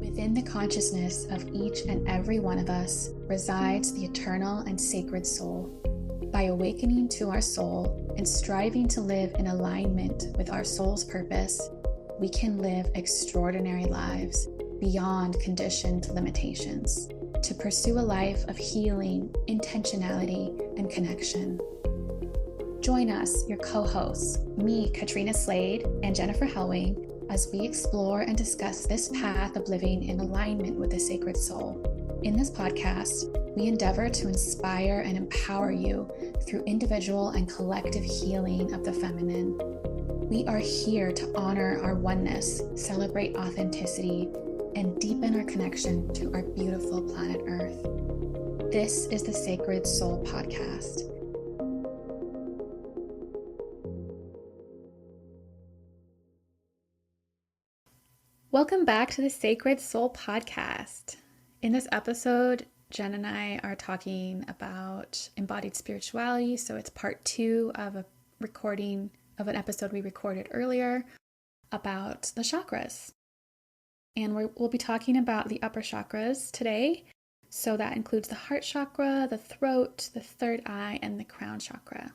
Within the consciousness of each and every one of us resides the eternal and sacred soul. By awakening to our soul and striving to live in alignment with our soul's purpose, we can live extraordinary lives beyond conditioned limitations, to pursue a life of healing, intentionality, and connection. Join us, your co-hosts, me, Katrina Slade, and Jennifer Helwing, as we explore and discuss this path of living in alignment with the sacred soul. In this podcast, we endeavor to inspire and empower you through individual and collective healing of the feminine. We are here to honor our oneness, celebrate authenticity, and deepen our connection to our beautiful planet Earth. This is the Sacred Soul Podcast. Welcome back to the Sacred Soul Podcast. In this episode, Jenn and I are talking about embodied spirituality. So it's part 2 of a recording of an episode we recorded earlier about the chakras. And we'll be talking about the upper chakras today. So that includes the heart chakra, the throat, the third eye, and the crown chakra.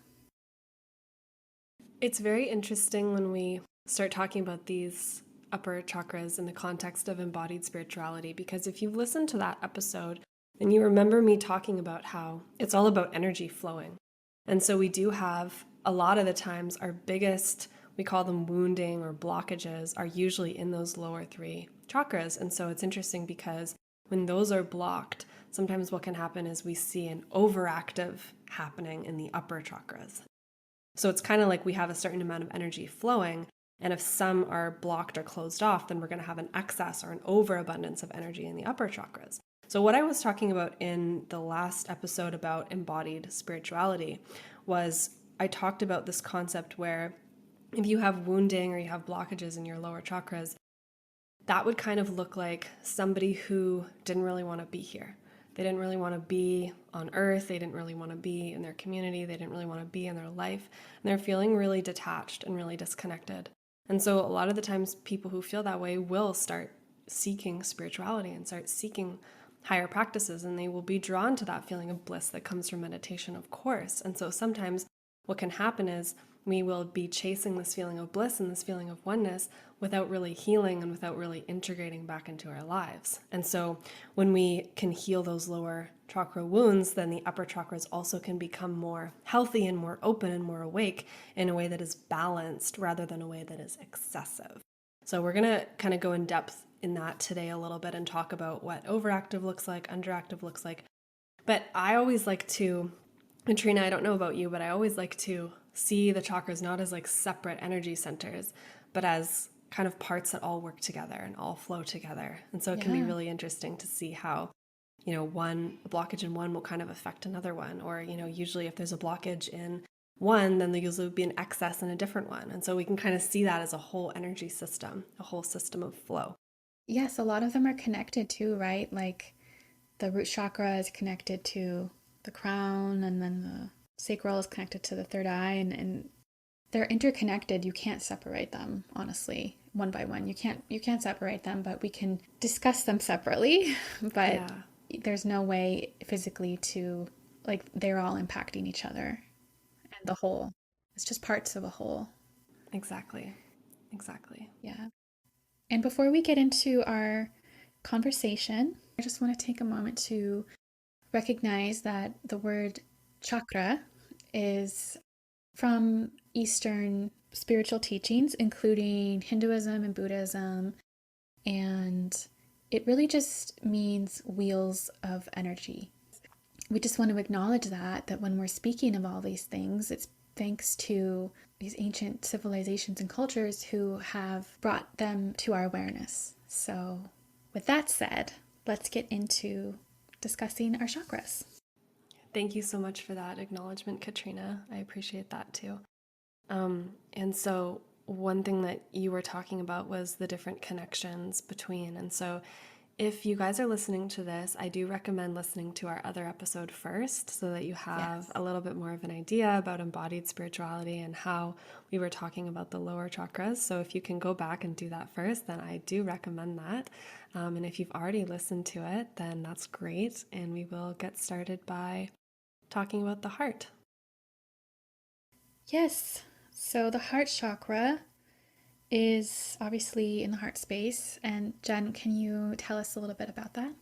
It's very interesting when we start talking about these upper chakras in the context of embodied spirituality, because if you've listened to that episode, then you remember me talking about how it's all about energy flowing. And so we do have, a lot of the times, our biggest, we call them wounding or blockages, are usually in those lower 3 chakras. And so it's interesting because when those are blocked, sometimes what can happen is we see an overactive happening in the upper chakras. So it's kind of like we have a certain amount of energy flowing, and if some are blocked or closed off, then we're going to have an excess or an overabundance of energy in the upper chakras. So what I was talking about in the last episode about embodied spirituality was I talked about this concept where if you have wounding or you have blockages in your lower chakras, that would kind of look like somebody who didn't really want to be here. They didn't really want to be on earth. They didn't really want to be in their community. They didn't really want to be in their life. And they're feeling really detached and really disconnected. And so a lot of the times people who feel that way will start seeking spirituality and start seeking higher practices, and they will be drawn to that feeling of bliss that comes from meditation, of course. And so sometimes what can happen is we will be chasing this feeling of bliss and this feeling of oneness without really healing and without really integrating back into our lives. And so when we can heal those lower chakra wounds, then the upper chakras also can become more healthy and more open and more awake in a way that is balanced rather than a way that is excessive. So we're going to kind of go in depth in that today a little bit and talk about what overactive looks like, underactive looks like. But I always like to, Katrina, I don't know about you, but I always like to see the chakras not as like separate energy centers, but as kind of parts that all work together and all flow together. And so it can be really interesting to see how, a blockage in one will kind of affect another one. Or, usually if there's a blockage in one, then there usually would be an excess in a different one. And so we can kind of see that as a whole energy system, a whole system of flow. Yes, a lot of them are connected too, right? Like the root chakra is connected to the crown, and then the sacral is connected to the third eye, and they're interconnected. You can't separate them, honestly, one by one. You can't separate them, but we can discuss them separately. But there's no way physically to, like, they're all impacting each other and the whole. It's just parts of a whole. Exactly. Yeah. And before we get into our conversation, I just want to take a moment to recognize that the word chakra is from Eastern spiritual teachings, including Hinduism and Buddhism, and it really just means wheels of energy. We just want to acknowledge that when we're speaking of all these things, it's thanks to these ancient civilizations and cultures who have brought them to our awareness. So with that said, let's get into discussing our chakras. Thank you so much for that acknowledgement, Katrina. I appreciate that too. And so one thing that you were talking about was the different connections between. And so if you guys are listening to this, I do recommend listening to our other episode first so that you have a little bit more of an idea about embodied spirituality and how we were talking about the lower chakras. So if you can go back and do that first, then I do recommend that. And if you've already listened to it, then that's great. And we will get started by talking about the heart. Yes. So the heart chakra is obviously in the heart space. And Jenn, can you tell us a little bit about that?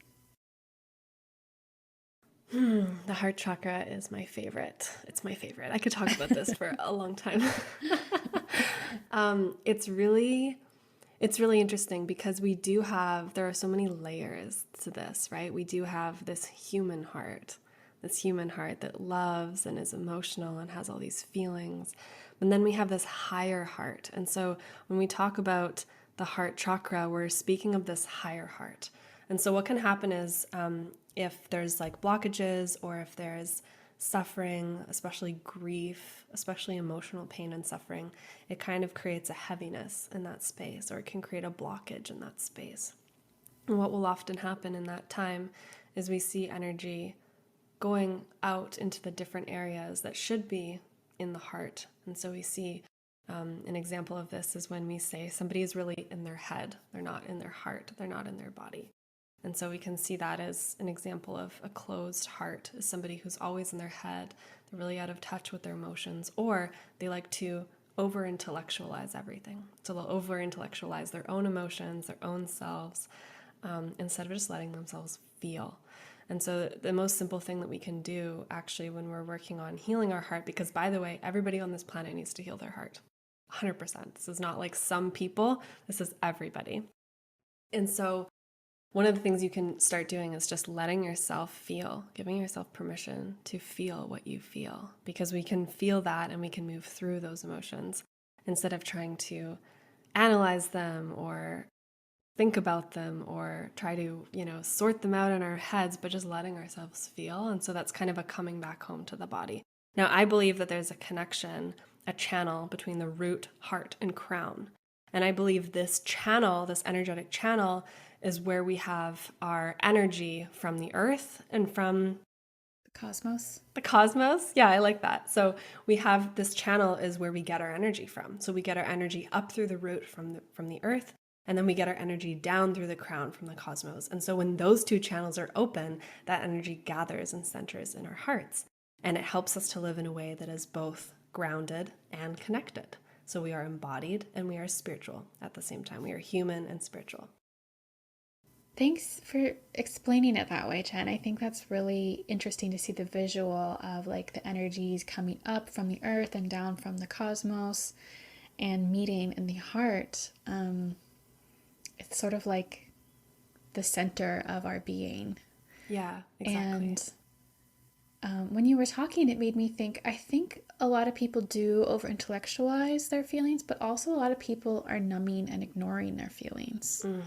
The heart chakra is my favorite. It's my favorite. I could talk about this for a long time. It's really interesting because there are so many layers to this, right? We do have this human heart that loves and is emotional and has all these feelings. And then we have this higher heart. And so when we talk about the heart chakra, we're speaking of this higher heart. And so what can happen is if there's like blockages or if there's suffering, especially grief, especially emotional pain and suffering, it kind of creates a heaviness in that space, or it can create a blockage in that space. And what will often happen in that time is we see energy going out into the different areas that should be in the heart. And so we see an example of this is when we say somebody is really in their head, they're not in their heart, they're not in their body. And so we can see that as an example of a closed heart, as somebody who's always in their head, they're really out of touch with their emotions, or they like to over-intellectualize everything. So they'll over-intellectualize their own emotions, their own selves, instead of just letting themselves feel. And so the most simple thing that we can do actually when we're working on healing our heart, because by the way, everybody on this planet needs to heal their heart. 100%. This is not like some people, this is everybody. And so one of the things you can start doing is just letting yourself feel, giving yourself permission to feel what you feel, because we can feel that and we can move through those emotions instead of trying to analyze them or think about them or try to, sort them out in our heads, but just letting ourselves feel. And so that's kind of a coming back home to the body. Now, I believe that there's a connection, a channel between the root, heart, and crown. And I believe this channel, this energetic channel, is where we have our energy from the earth and from The cosmos. The cosmos? Yeah, I like that. So we have this channel is where we get our energy from. So we get our energy up through the root from the earth, and then we get our energy down through the crown from the cosmos. And so when those two channels are open, that energy gathers and centers in our hearts. And it helps us to live in a way that is both grounded and connected. So we are embodied and we are spiritual at the same time. We are human and spiritual. Thanks for explaining it that way, Jenn. I think that's really interesting to see the visual of like the energies coming up from the earth and down from the cosmos and meeting in the heart. It's sort of like the center of our being. Yeah, exactly. And when you were talking, it made me think, I think a lot of people do over-intellectualize their feelings, but also a lot of people are numbing and ignoring their feelings. Do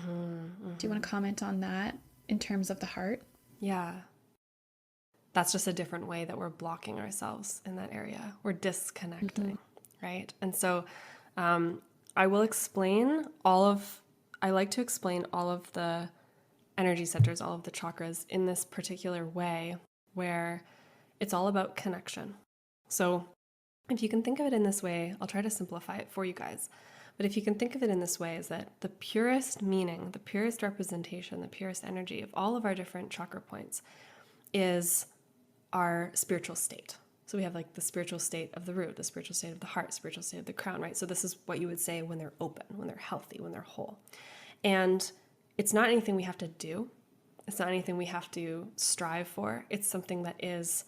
you want to comment on that in terms of the heart? Yeah. That's just a different way that we're blocking ourselves in that area. We're disconnecting, right? And so I like to explain all of the energy centers, all of the chakras in this particular way where it's all about connection. So if you can think of it in this way, I'll try to simplify it for you guys. But if you can think of it in this way, is that the purest meaning, the purest representation, the purest energy of all of our different chakra points is our spiritual state. So we have like the spiritual state of the root, the spiritual state of the heart, spiritual state of the crown, right? So this is what you would say when they're open, when they're healthy, when they're whole. And it's not anything we have to do. It's not anything we have to strive for. It's something that is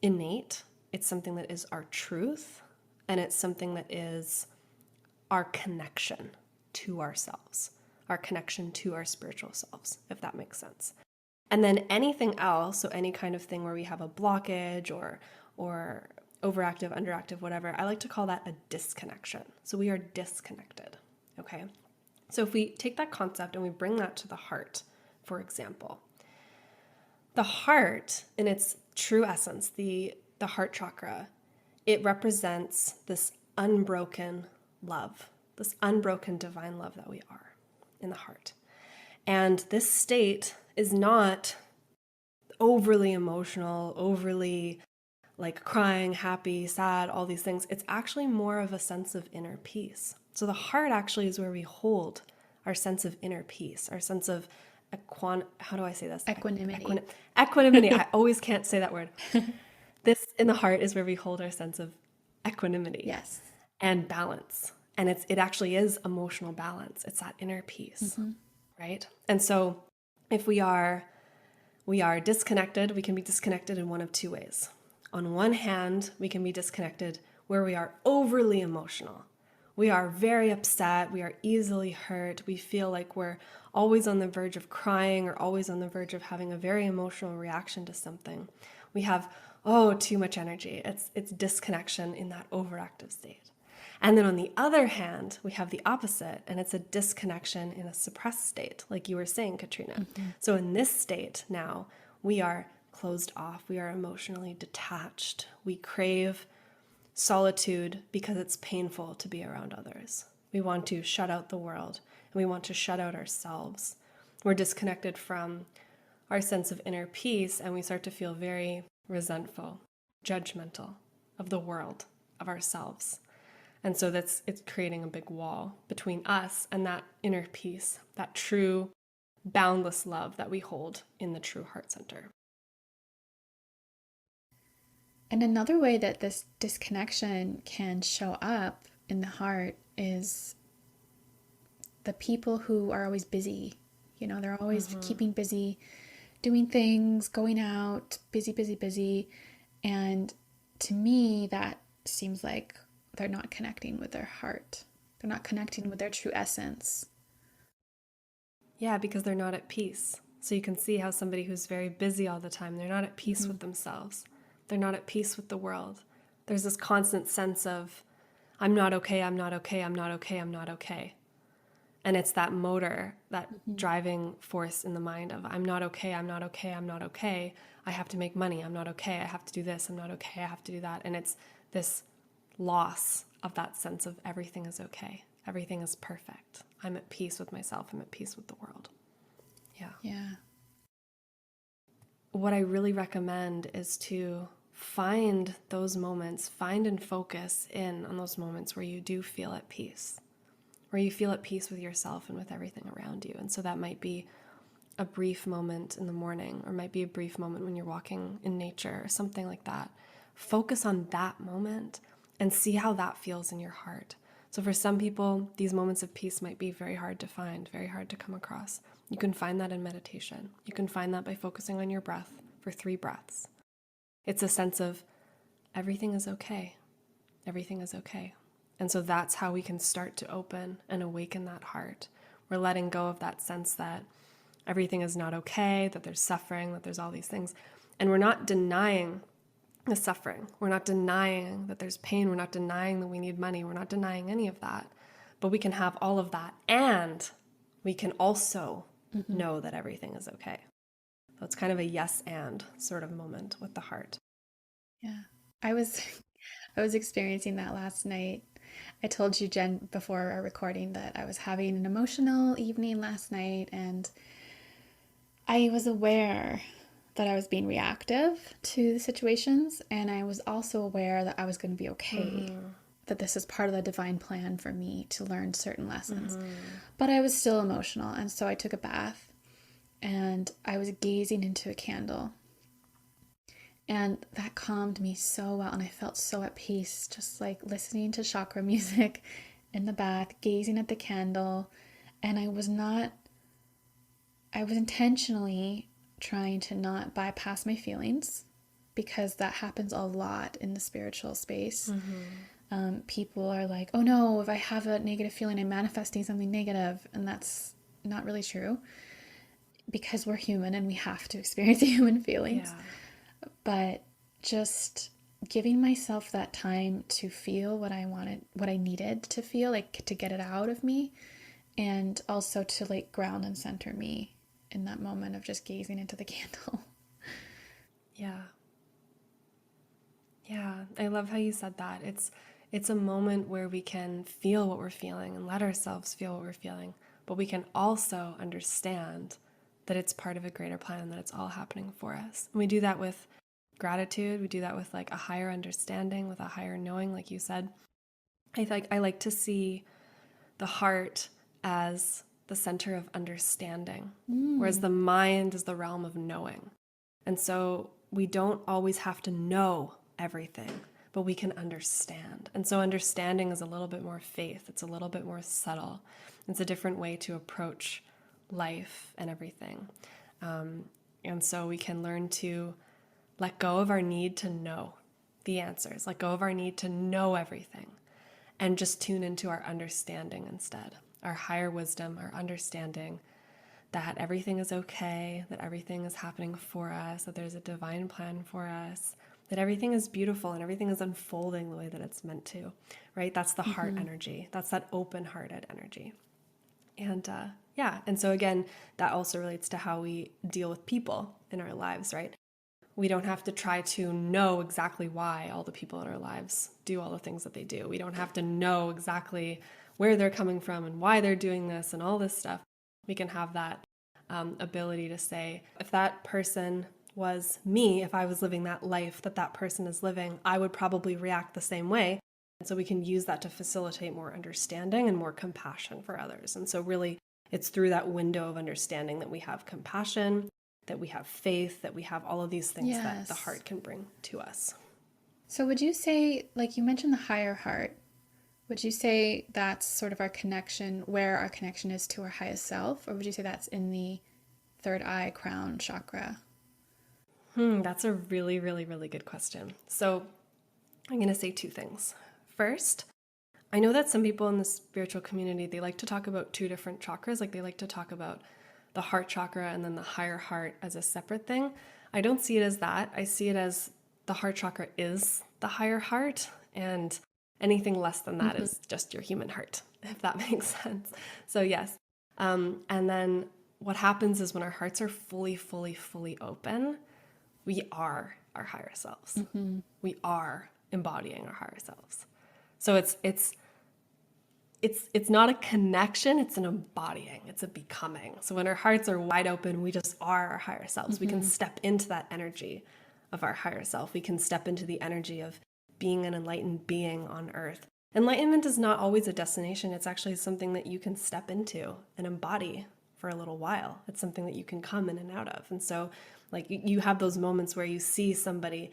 innate. It's something that is our truth. And it's something that is our connection to ourselves, our connection to our spiritual selves, if that makes sense. And then anything else, so any kind of thing where we have a blockage or overactive, underactive, whatever, I like to call that a disconnection. So we are disconnected, okay? So if we take that concept and we bring that to the heart, for example, the heart in its true essence, the heart chakra, it represents this unbroken love, this unbroken divine love that we are in the heart. And this state is not overly emotional, overly like crying, happy, sad, all these things. It's actually more of a sense of inner peace. So the heart actually is where we hold our sense of inner peace, our sense of how do I say this? Equanimity. Equanimity. I always can't say that word. This in the heart is where we hold our sense of equanimity. Yes. And balance. And it actually is emotional balance. It's that inner peace, right? And so if we are disconnected, we can be disconnected in one of two ways. On one hand, we can be disconnected where we are overly emotional. We are very upset. We are easily hurt. We feel like we're always on the verge of crying or always on the verge of having a very emotional reaction to something. We have, too much energy. It's disconnection in that overactive state. And then on the other hand, we have the opposite, and it's a disconnection in a suppressed state, like you were saying, Katrina. So in this state now, we are closed off. We are emotionally detached. We crave solitude because it's painful to be around others. We want to shut out the world, and we want to shut out ourselves. We're disconnected from our sense of inner peace, and we start to feel very resentful, judgmental of the world, of ourselves. And so it's creating a big wall between us and that inner peace, that true, boundless love that we hold in the true heart center. And another way that this disconnection can show up in the heart is the people who are always busy. They're always keeping busy, doing things, going out, busy, busy, busy. And to me, that seems like they're not connecting with their heart. They're not connecting with their true essence. Yeah, because they're not at peace. So you can see how somebody who's very busy all the time, they're not at peace with themselves. They're not at peace with the world. There's this constant sense of, I'm not okay, I'm not okay, I'm not okay, I'm not okay. And it's that motor, that driving force in the mind of, I'm not okay, I'm not okay, I'm not okay. I have to make money, I'm not okay, I have to do this, I'm not okay, I have to do that. And it's this loss of that sense of everything is okay. Everything is perfect. I'm at peace with myself. I'm at peace with the world. Yeah. What I really recommend is to find those moments, find and focus in on those moments where you do feel at peace, where you feel at peace with yourself and with everything around you. And so that might be a brief moment in the morning, or might be a brief moment when you're walking in nature or something like that. Focus on that moment and see how that feels in your heart. So for some people, these moments of peace might be very hard to find, very hard to come across. You can find that in meditation. You can find that by focusing on your breath for 3 breaths. It's a sense of everything is okay. Everything is okay. And so that's how we can start to open and awaken that heart. We're letting go of that sense that everything is not okay, that there's suffering, that there's all these things. And we're not denying the suffering. We're not denying that there's pain. We're not denying that we need money. We're not denying any of that. But we can have all of that. And we can also know that everything is okay. So it's kind of a yes and sort of moment with the heart. Yeah. I was experiencing that last night. I told you, Jenn, before our recording that I was having an emotional evening last night, and I was aware that I was being reactive to the situations, and I was also aware that I was going to be okay, that this is part of the divine plan for me to learn certain lessons. But I was still emotional, and so I took a bath, and I was gazing into a candle. And that calmed me so well, and I felt so at peace, just like listening to chakra music in the bath, gazing at the candle. And I was intentionally trying to not bypass my feelings, because that happens a lot in the spiritual space. People are like, oh no, if I have a negative feeling, I'm manifesting something negative. And that's not really true, because we're human and we have to experience human feelings. Yeah. But just giving myself that time to feel what I wanted, what I needed to feel, like to get it out of me, and also to like ground and center me in that moment of just gazing into the candle. Yeah. I love how you said that. It's a moment where we can feel what we're feeling and let ourselves feel what we're feeling, but we can also understand that it's part of a greater plan and that it's all happening for us. And we do that with gratitude. We do that with like a higher understanding, with a higher knowing, like you said. I like to see the heart as the center of understanding, whereas the mind is the realm of knowing. And so we don't always have to know everything, but we can understand. And so understanding is a little bit more faith. It's a little bit more subtle. It's a different way to approach life and everything. And so we can learn to let go of our need to know the answers, let go of our need to know everything, and just tune into our understanding instead, our higher wisdom, our understanding that everything is okay, that everything is happening for us, that there's a divine plan for us, that everything is beautiful and everything is unfolding the way that it's meant to, right? That's the heart energy. That's that open-hearted energy. And and so again, that also relates to how we deal with people in our lives, right? We don't have to try to know exactly why all the people in our lives do all the things that they do. We don't have to know exactly where they're coming from and why they're doing this and all this stuff. We can have that ability to say, if that person was me, if I was living that life that that person is living, I would probably react the same way. And so we can use that to facilitate more understanding and more compassion for others. And so really, it's through that window of understanding that we have compassion, that we have faith, that we have all of these things that the heart can bring to us. So would you say, like you mentioned the higher heart, would you say that's sort of our connection, where our connection is to our highest self? Or would you say that's in the third eye crown chakra? That's a really, really, really good question. So I'm going to say two things. First, I know that some people in the spiritual community, they like to talk about two different chakras. Like they like to talk about the heart chakra and then the higher heart as a separate thing. I don't see it as that. I see it as the heart chakra is the higher heart, and anything less than that is just your human heart, if that makes sense. So yes. And then what happens is when our hearts are fully, fully, fully open, we are our higher selves. We are embodying our higher selves. So it's not a connection, it's an embodying, it's a becoming. So when our hearts are wide open, we just are our higher selves. We can step into that energy of our higher self. We can step into the energy of being an enlightened being on earth. Enlightenment is not always a destination. It's actually something that you can step into and embody for a little while. It's something that you can come in and out of. And so like you have those moments where you see somebody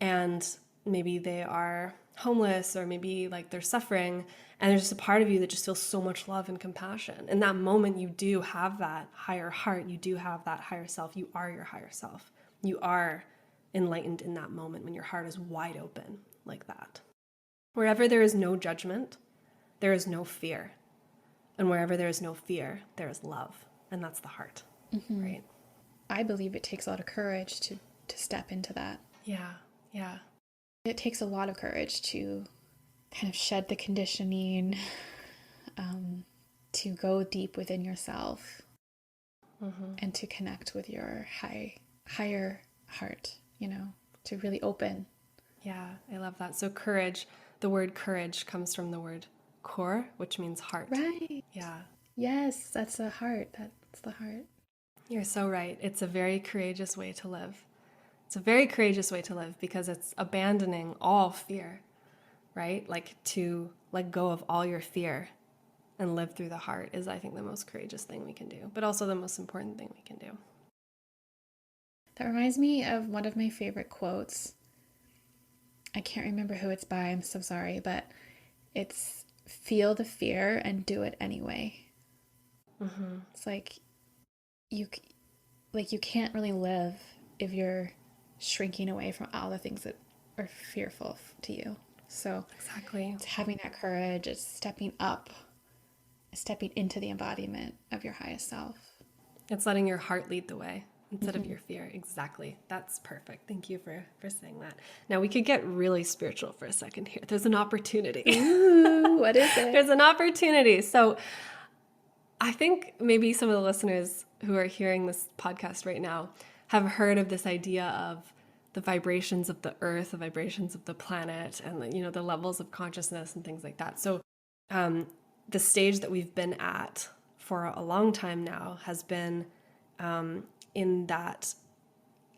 and maybe they are homeless, or maybe like they're suffering, and there's just a part of you that just feels so much love and compassion. In that moment, you do have that higher heart. You do have that higher self. You are your higher self. You are enlightened in that moment when your heart is wide open like that. Wherever there is no judgment, there is no fear. And wherever there is no fear, there is love. And that's the heart, right? I believe it takes a lot of courage to step into that. Yeah. It takes a lot of courage to kind of shed the conditioning, to go deep within yourself, and to connect with your higher heart, to really open. Yeah, I love that. So courage, the word courage comes from the word kor, which means heart. Right. Yeah. Yes, that's the heart. That's the heart. You're so right. It's a very courageous way to live. It's a very courageous way to live because it's abandoning all fear, right? Like to let go of all your fear and live through the heart is, I think, the most courageous thing we can do, but also the most important thing we can do. That reminds me of one of my favorite quotes. I can't remember who it's by, I'm so sorry, but it's feel the fear and do it anyway. It's like you can't really live if you're shrinking away from all the things that are fearful to you. So exactly, it's having that courage, it's stepping up, stepping into the embodiment of your highest self. It's letting your heart lead the way instead of your fear. Exactly. That's perfect. Thank you for saying that. Now we could get really spiritual for a second here. There's an opportunity. Ooh, what is it? There's an opportunity. So I think maybe some of the listeners who are hearing this podcast right now have heard of this idea of the vibrations of the earth, the vibrations of the planet, and the levels of consciousness and things like that. So the stage that we've been at for a long time now has been in that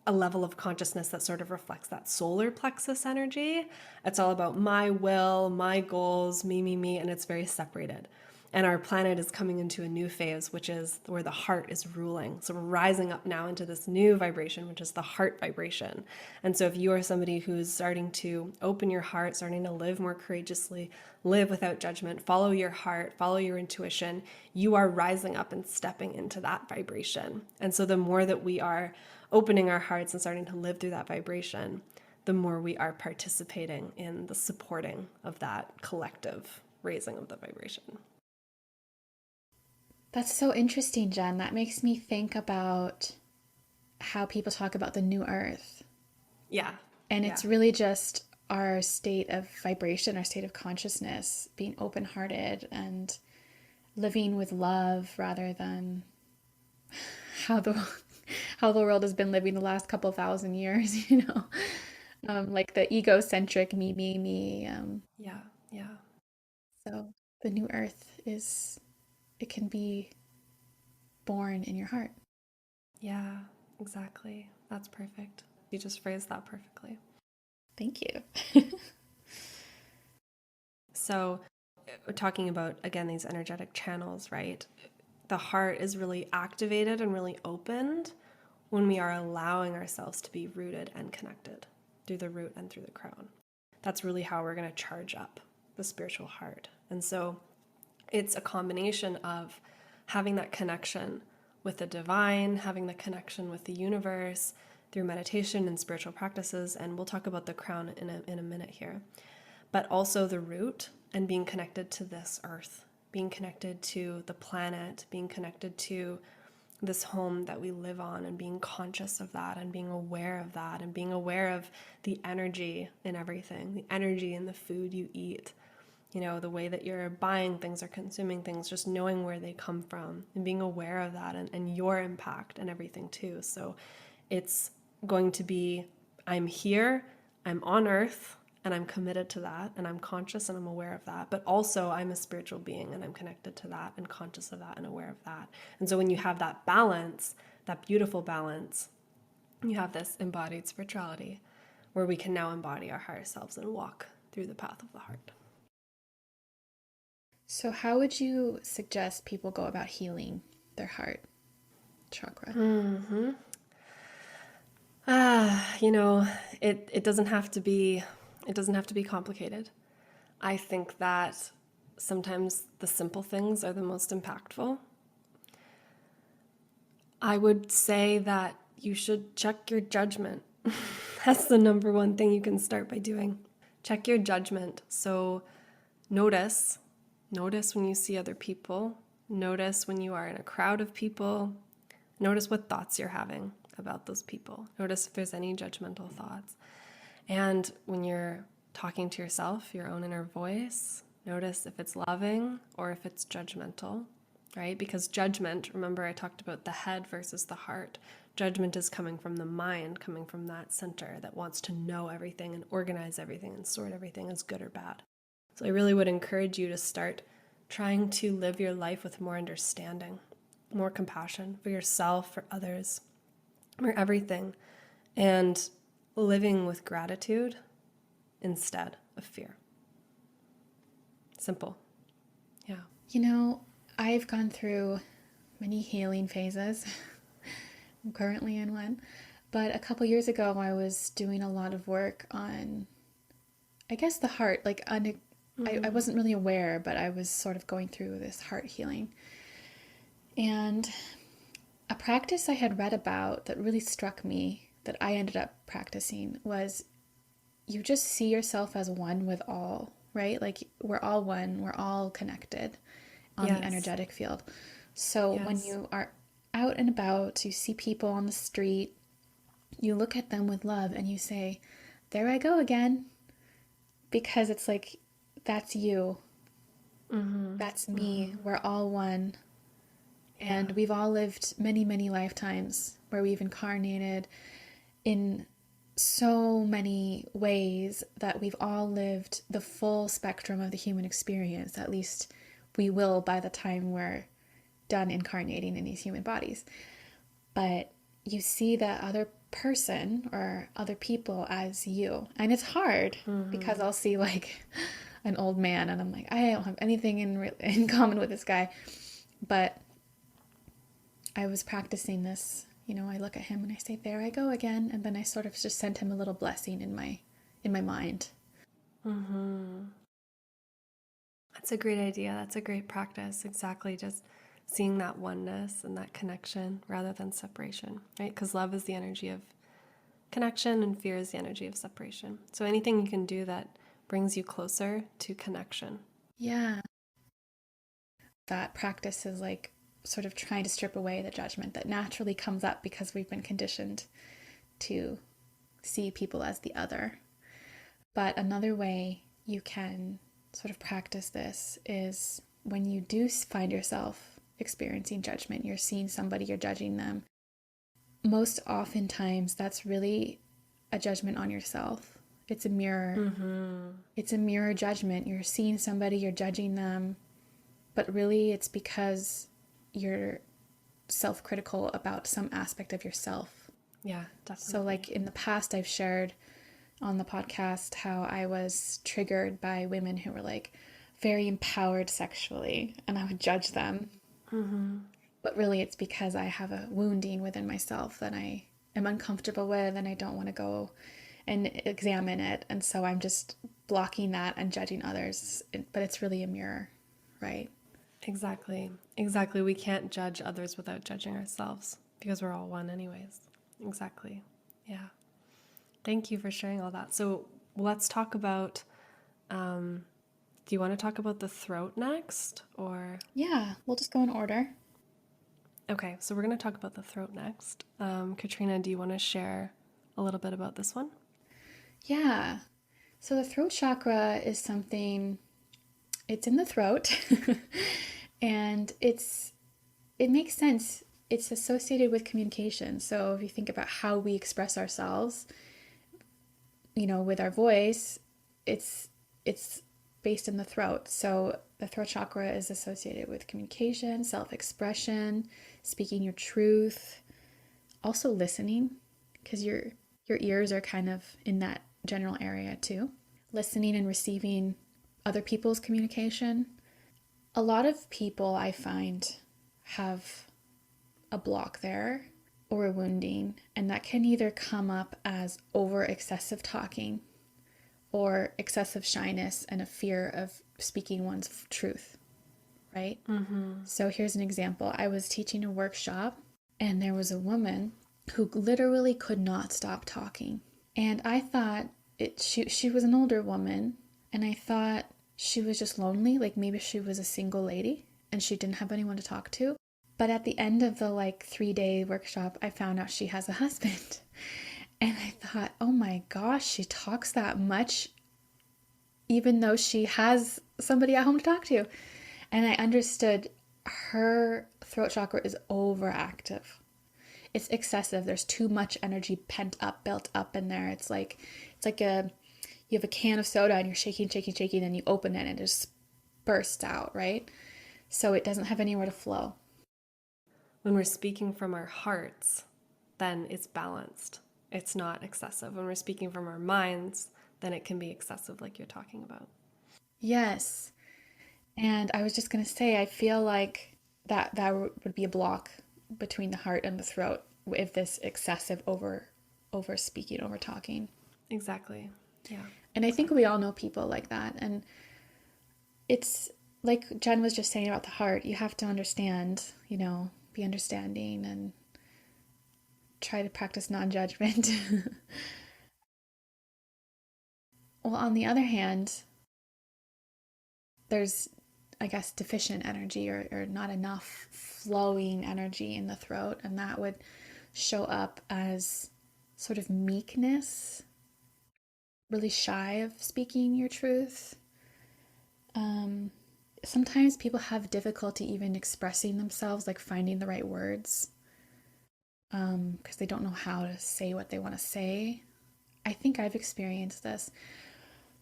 a level of consciousness that sort of reflects that solar plexus energy. It's all about my will, my goals, me, and it's very separated. And our planet is coming into a new phase, which is where the heart is ruling. So we're rising up now into this new vibration, which is the heart vibration. And so if you are somebody who's starting to open your heart, starting to live more courageously, live without judgment, follow your heart, follow your intuition, you are rising up and stepping into that vibration. And so the more that we are opening our hearts and starting to live through that vibration, the more we are participating in the supporting of that collective raising of the vibration. That's so interesting, Jenn. That makes me think about how people talk about the new earth. Yeah. And it's really just our state of vibration, our state of consciousness, being open-hearted and living with love rather than how the world has been living the last couple of thousand years, like the egocentric me. Yeah. So the new earth it can be born in your heart. Yeah, exactly. That's perfect. You just phrased that perfectly. Thank you. So we're talking about, again, these energetic channels, right? The heart is really activated and really opened when we are allowing ourselves to be rooted and connected through the root and through the crown. That's really how we're going to charge up the spiritual heart. And so it's a combination of having that connection with the divine, having the connection with the universe through meditation and spiritual practices. And we'll talk about the crown in a minute here. But also the root and being connected to this earth, being connected to the planet, being connected to this home that we live on, and being conscious of that and being aware of that and being aware of the energy in everything, the energy in the food you eat, the way that you're buying things or consuming things, just knowing where they come from and being aware of that and your impact and everything too. So it's going to be, I'm here, I'm on earth, and I'm committed to that, and I'm conscious and I'm aware of that. But also I'm a spiritual being and I'm connected to that and conscious of that and aware of that. And so when you have that balance, that beautiful balance, you have this embodied spirituality where we can now embody our higher selves and walk through the path of the heart. So how would you suggest people go about healing their heart chakra? It doesn't have to be complicated. I think that sometimes the simple things are the most impactful. I would say that you should check your judgment. That's the number one thing you can start by doing. Check your judgment. So notice when you see other people. Notice when you are in a crowd of people. Notice what thoughts you're having about those people. Notice if there's any judgmental thoughts. And when you're talking to yourself, your own inner voice, notice if it's loving or if it's judgmental, right? Because judgment, remember I talked about the head versus the heart. Judgment is coming from the mind, coming from that center that wants to know everything and organize everything and sort everything as good or bad. So I really would encourage you to start trying to live your life with more understanding, more compassion for yourself, for others, for everything, and living with gratitude instead of fear. Simple. Yeah. I've gone through many healing phases. I'm currently in one. But a couple years ago, I was doing a lot of work on, I guess, the heart. I wasn't really aware, but I was sort of going through this heart healing. And a practice I had read about that really struck me, that I ended up practicing, was you just see yourself as one with all, right? Like we're all one, we're all connected on the energetic field. So when you are out and about, you see people on the street, you look at them with love and you say, there I go again. Because it's like, that's you. Mm-hmm. That's me. Mm-hmm. We're all one. Yeah. And we've all lived many, many lifetimes where we've incarnated in so many ways that we've all lived the full spectrum of the human experience. At least we will by the time we're done incarnating in these human bodies. But you see that other person or other people as you. And it's hard because I'll see like an old man and I'm like, I don't have anything in common with this guy. But I was practicing this, I look at him and I say, there I go again. And then I sort of just sent him a little blessing in my mind. That's a great idea. That's a great practice. Exactly. Just seeing that oneness and that connection rather than separation, right? Because love is the energy of connection and fear is the energy of separation. So anything you can do that brings you closer to connection. Yeah. That practice is like sort of trying to strip away the judgment that naturally comes up because we've been conditioned to see people as the other. But another way you can sort of practice this is when you do find yourself experiencing judgment, you're seeing somebody, you're judging them. Most oftentimes that's really a judgment on yourself. It's a mirror. It's a mirror judgment. You're seeing somebody, you're judging them, but really it's because you're self-critical about some aspect of yourself. Yeah, definitely. So like in the past, I've shared on the podcast how I was triggered by women who were like very empowered sexually, and I would judge them. But really it's because I have a wounding within myself that I am uncomfortable with and I don't want to go and examine it. And so I'm just blocking that and judging others. But it's really a mirror, right? Exactly. Exactly. We can't judge others without judging ourselves because we're all one anyways. Exactly. Yeah. Thank you for sharing all that. So let's talk about, do you want to talk about the throat next or? Yeah, we'll just go in order. Okay. So we're going to talk about the throat next. Katrina, do you want to share a little bit about this one? Yeah. So the throat chakra is something, it's in the throat and it makes sense. It's associated with communication. So if you think about how we express ourselves, with our voice, it's based in the throat. So the throat chakra is associated with communication, self-expression, speaking your truth, also listening, because your ears are kind of in that general area too. Listening and receiving other people's communication. A lot of people I find have a block there or a wounding, and that can either come up as over excessive talking or excessive shyness and a fear of speaking one's truth, right? So here's an example. I was teaching a workshop and there was a woman who literally could not stop talking. And I thought she was an older woman, and I thought she was just lonely, like maybe she was a single lady and she didn't have anyone to talk to. But at the end of the 3-day workshop, I found out she has a husband. And I thought, oh my gosh, she talks that much, even though she has somebody at home to talk to. And I understood her throat chakra is overactive. It's excessive. There's too much energy pent up, built up in there. It's like you have a can of soda and you're shaking, and you open it and it just bursts out, right? So it doesn't have anywhere to flow. When we're speaking from our hearts, then it's balanced. It's not excessive. When we're speaking from our minds, then it can be excessive, like you're talking about. Yes. And I was just going to say, I feel like that would be a block between the heart and the throat if this excessive over speaking, over talking. Exactly. Yeah. And I think we all know people like that. And it's like Jenn was just saying about the heart, you have to understand, be understanding and try to practice non-judgment. Well, on the other hand, there's, I guess, deficient energy or not enough flowing energy in the throat. And that would show up as sort of meekness, really shy of speaking your truth. Sometimes people have difficulty even expressing themselves, like finding the right words, because they don't know how to say what they want to say. I think I've experienced this.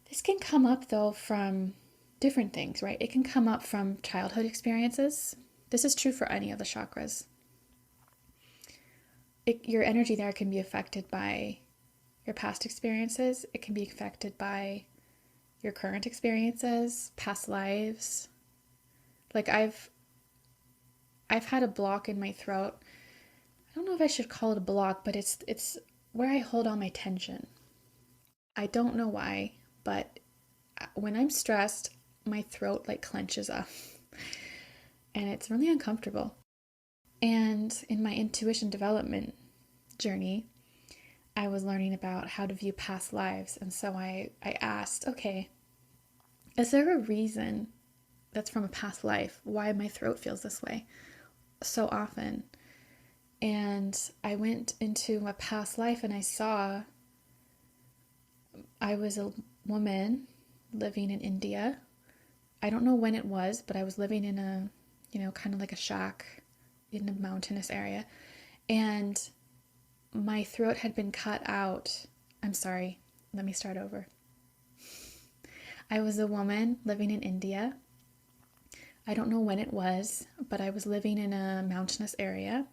This can come up, though, from different things, right? It can come up from childhood experiences. this is true for any of the chakras. Your energy there can be affected by your past experiences. It can be affected by your current experiences, past lives. Like I've had a block in my throat. I don't know if I should call it a block, but it's where I hold all my tension. I don't know why, but when I'm stressed, my throat like clenches up and it's really uncomfortable. And in my intuition development journey, I was learning about how to view past lives. And so I asked, okay, is there a reason that's from a past life why my throat feels this way so often? And I went into a past life and I saw I was a woman living in India. I don't know when it was, but I was living in a, kind of like a shack in a mountainous area. And my throat had been cut out. I'm sorry, let me start over. I was a woman living in India. I don't know when it was, but I was living in a mountainous area.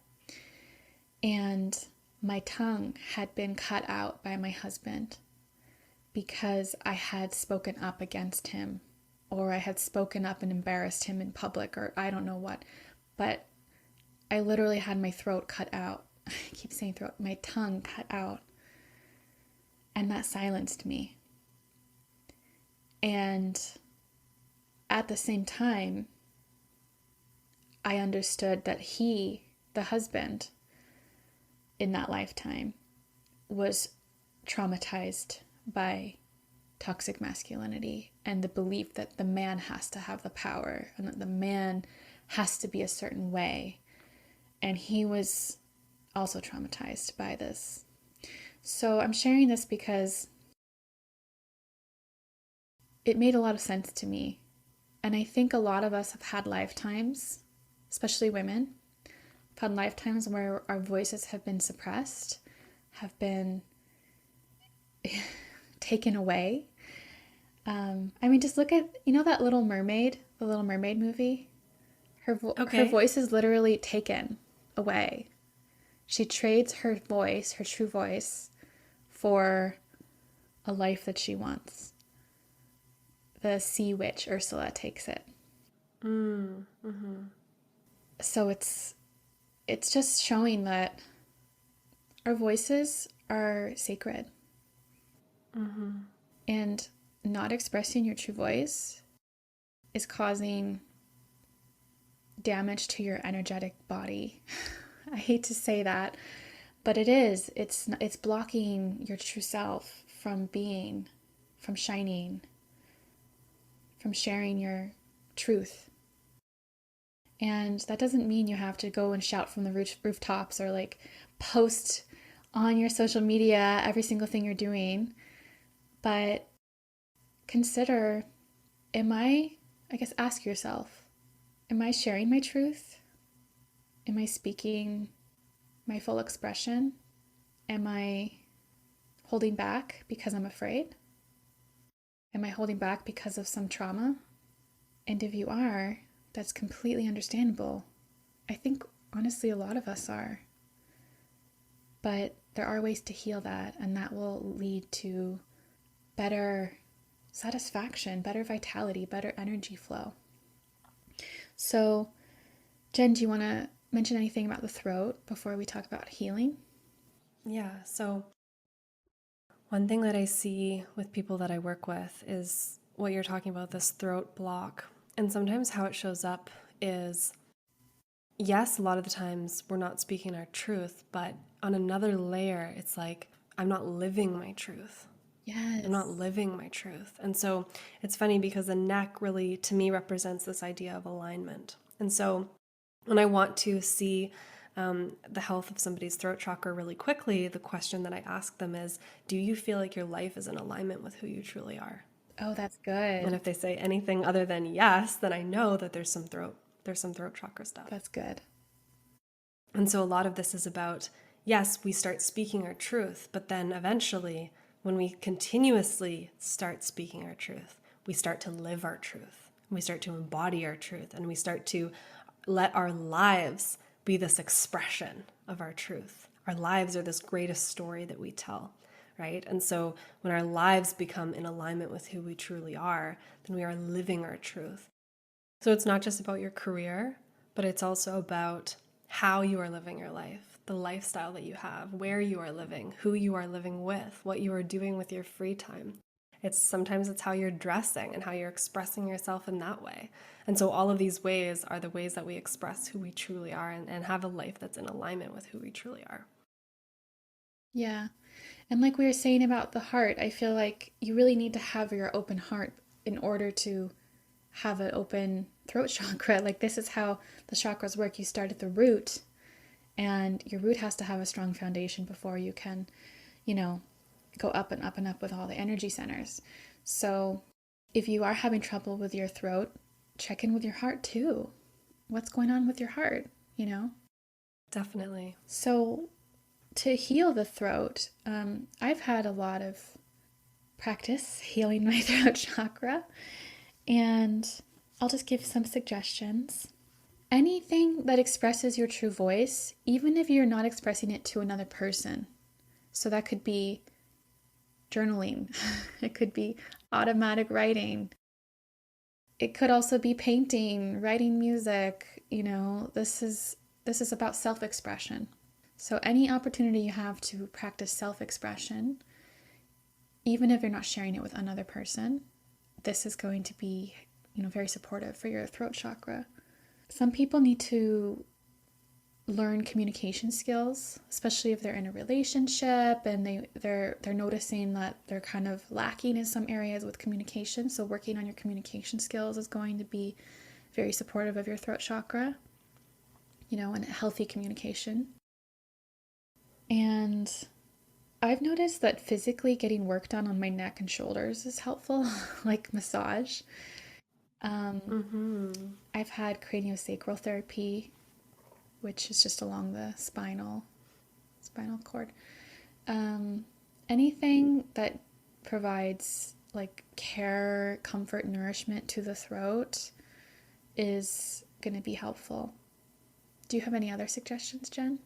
And my tongue had been cut out by my husband because I had spoken up against him, or I had spoken up and embarrassed him in public, or I don't know what. But I literally had my throat cut out. I keep saying throat, my tongue cut out. And that silenced me. And at the same time, I understood that he, the husband, in that lifetime, was traumatized by toxic masculinity and the belief that the man has to have the power and that the man has to be a certain way. And he was also traumatized by this. So I'm sharing this because it made a lot of sense to me. And I think a lot of us have had lifetimes, especially women, have had lifetimes where our voices have been suppressed, have been taken away. Just look at, that Little Mermaid, the Little Mermaid movie? Her voice is literally taken away. She trades her voice, her true voice, for a life that she wants. The sea witch, Ursula, takes it. Mm-hmm. So it's just showing that our voices are sacred. Mm-hmm. And not expressing your true voice is causing damage to your energetic body. I hate to say that, but it is. It's blocking your true self from being, from shining, from sharing your truth. And that doesn't mean you have to go and shout from the rooftops or like post on your social media every single thing you're doing. But consider, ask yourself, am I sharing my truth? Am I speaking my full expression? Am I holding back because I'm afraid? Am I holding back because of some trauma? And if you are, that's completely understandable. I think, honestly, a lot of us are. But there are ways to heal that, and that will lead to better satisfaction, better vitality, better energy flow. So, Jenn, do you want to mention anything about the throat before we talk about healing? Yeah, so one thing that I see with people that I work with is what you're talking about, this throat block. And sometimes how it shows up is, yes, a lot of the times we're not speaking our truth, but on another layer, it's like, I'm not living my truth. Yes. I'm not living my truth. And so it's funny because the neck really, to me, represents this idea of alignment. And so when I want to see the health of somebody's throat chakra really quickly, the question that I ask them is, do you feel like your life is in alignment with who you truly are? Oh, that's good. And if they say anything other than yes, then I know that there's some throat chakra stuff. That's good. And so a lot of this is about, yes, we start speaking our truth, but then eventually, when we continuously start speaking our truth, we start to live our truth. We start to embody our truth, and we start to let our lives be this expression of our truth. Our lives are this greatest story that we tell, right? And so when our lives become in alignment with who we truly are, then we are living our truth. So it's not just about your career, but it's also about how you are living your life, the lifestyle that you have, where you are living, who you are living with, what you are doing with your free time. Sometimes it's how you're dressing and how you're expressing yourself in that way. And so all of these ways are the ways that we express who we truly are and have a life that's in alignment with who we truly are. Yeah. And like we were saying about the heart, I feel like you really need to have your open heart in order to have an open throat chakra. Like this is how the chakras work. You start at the root, and your root has to have a strong foundation before you can, go up and up and up with all the energy centers. So if you are having trouble with your throat, check in with your heart too. What's going on with your heart, Definitely. So to heal the throat, I've had a lot of practice healing my throat chakra, and I'll just give some suggestions. Anything that expresses your true voice, even if you're not expressing it to another person. So that could be journaling. It could be automatic writing. It could also be painting, writing music. This is about self-expression. So any opportunity you have to practice self-expression, even if you're not sharing it with another person, this is going to be, very supportive for your throat chakra. Some people need to learn communication skills, especially if they're in a relationship and they're noticing that they're kind of lacking in some areas with communication. So working on your communication skills is going to be very supportive of your throat chakra, and healthy communication. And I've noticed that physically getting work done on my neck and shoulders is helpful, like massage. I've had craniosacral therapy, which is just along the spinal cord. Anything that provides like care, comfort, nourishment to the throat is going to be helpful. Do you have any other suggestions, Jenn?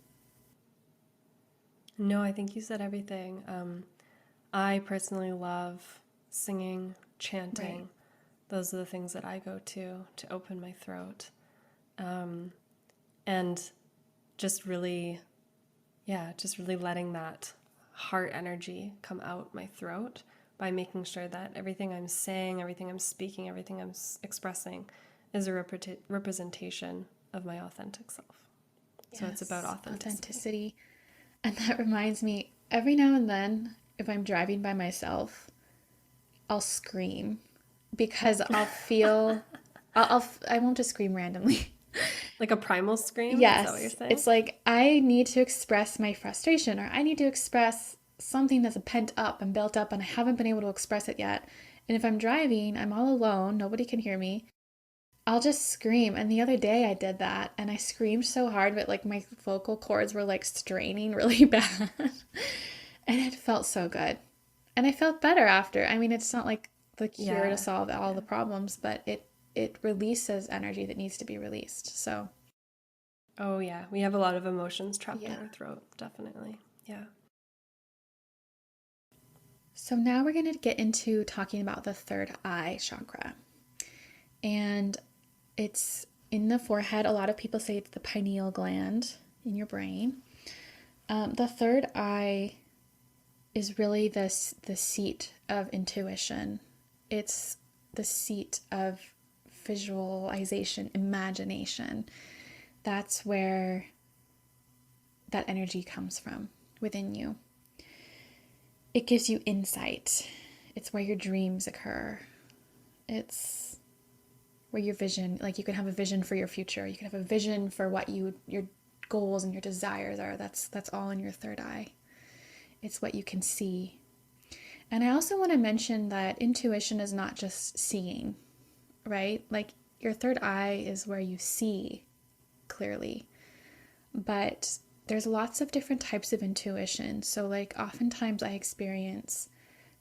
No, I think you said everything. I personally love singing, chanting. Right. Those are the things that I go to open my throat. And just really letting that heart energy come out my throat by making sure that everything I'm saying, everything I'm speaking, everything I'm expressing is a representation of my authentic self. Yes, so it's about authenticity. And that reminds me, every now and then, if I'm driving by myself, I'll scream because I'll feel, I won't just scream randomly. Like a primal scream? Yes. Is that what you're saying? It's like I need to express my frustration, or I need to express something that's pent up and built up and I haven't been able to express it yet. And if I'm driving, I'm all alone, nobody can hear me, I'll just scream. And the other day I did that and I screamed so hard that like my vocal cords were like straining really bad. And it felt so good. And I felt better after. I mean, it's not like the cure to solve all the problems, but it releases energy that needs to be released. So. Oh yeah, we have a lot of emotions trapped in our throat, definitely. Yeah. So now we're going to get into talking about the third eye chakra. And it's in the forehead. A lot of people say it's the pineal gland in your brain. The third eye is really the seat of intuition. It's the seat of visualization, imagination. That's where that energy comes from within you. It gives you insight. It's where your dreams occur. It's where your vision, like you can have a vision for your future. You can have a vision for what your goals and your desires are. That's all in your third eye. It's what you can see. And I also want to mention that intuition is not just seeing, right? Like your third eye is where you see clearly. But there's lots of different types of intuition. So like oftentimes I experience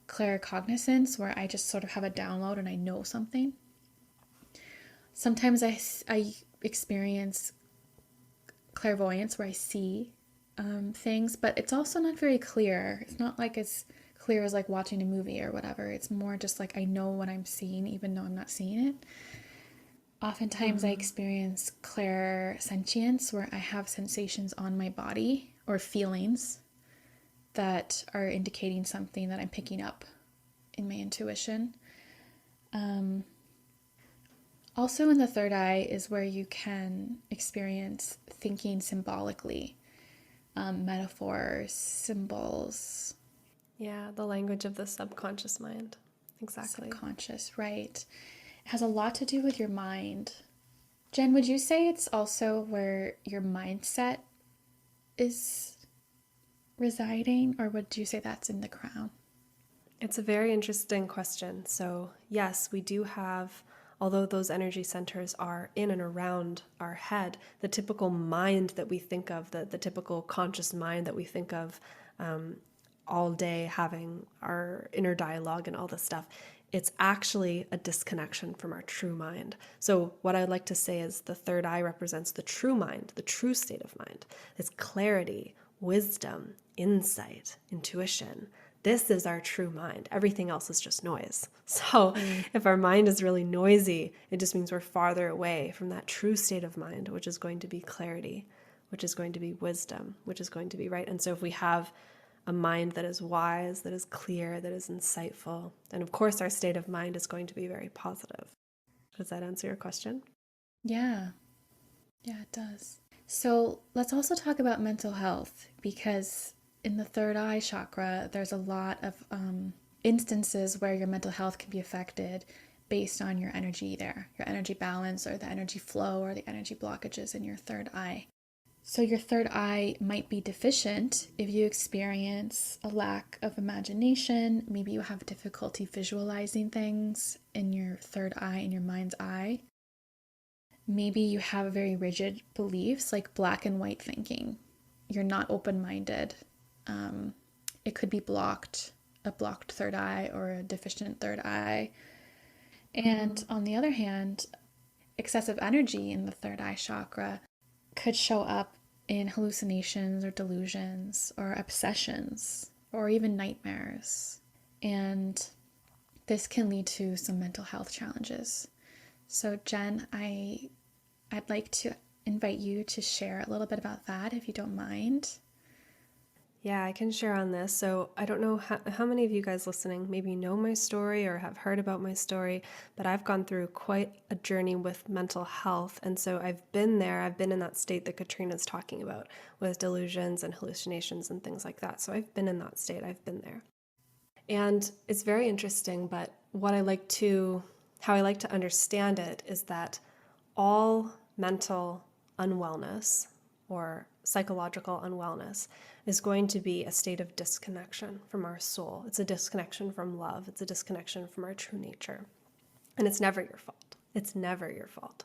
claircognizance where I just sort of have a download and I know something. Sometimes I experience clairvoyance where I see things, but it's also not very clear. It's not like as clear as like watching a movie or whatever. It's more just like I know what I'm seeing even though I'm not seeing it. Oftentimes I experience clairsentience where I have sensations on my body or feelings that are indicating something that I'm picking up in my intuition. Also in the third eye is where you can experience thinking symbolically, metaphors, symbols. Yeah, the language of the subconscious mind. Exactly. Subconscious, right. It has a lot to do with your mind. Jenn, would you say it's also where your mindset is residing, or would you say that's in the crown? It's a very interesting question. So, yes, we do have, although those energy centers are in and around our head, the typical mind that we think of, the typical conscious mind that we think of all day having our inner dialogue and all this stuff, it's actually a disconnection from our true mind. So what I'd like to say is the third eye represents the true mind, the true state of mind. It's clarity, wisdom, insight, intuition. This is our true mind. Everything else is just noise. So if our mind is really noisy, it just means we're farther away from that true state of mind, which is going to be clarity, which is going to be wisdom, which is going to be right. And so if we have a mind that is wise, that is clear, that is insightful, then of course our state of mind is going to be very positive. Does that answer your question? Yeah, it does. So let's also talk about mental health, because in the third eye chakra, there's a lot of instances where your mental health can be affected based on your energy there, your energy balance or the energy flow or the energy blockages in your third eye. So your third eye might be deficient if you experience a lack of imagination. Maybe you have difficulty visualizing things in your third eye, in your mind's eye. Maybe you have very rigid beliefs like black and white thinking. You're not open-minded. It could be blocked, a blocked third eye or a deficient third eye. And on the other hand, excessive energy in the third eye chakra could show up in hallucinations or delusions or obsessions or even nightmares. And this can lead to some mental health challenges. So Jenn, I'd like to invite you to share a little bit about that if you don't mind. Yeah, I can share on this. So I don't know how many of you guys listening maybe know my story or have heard about my story, but I've gone through quite a journey with mental health. And so I've been there. I've been in that state that Katrina's talking about with delusions and hallucinations and things like that. So I've been in that state. I've been there. And it's very interesting, but how I like to understand it is that all mental unwellness or psychological unwellness is going to be a state of disconnection from our soul. It's a disconnection from love. It's a disconnection from our true nature. And it's never your fault. It's never your fault.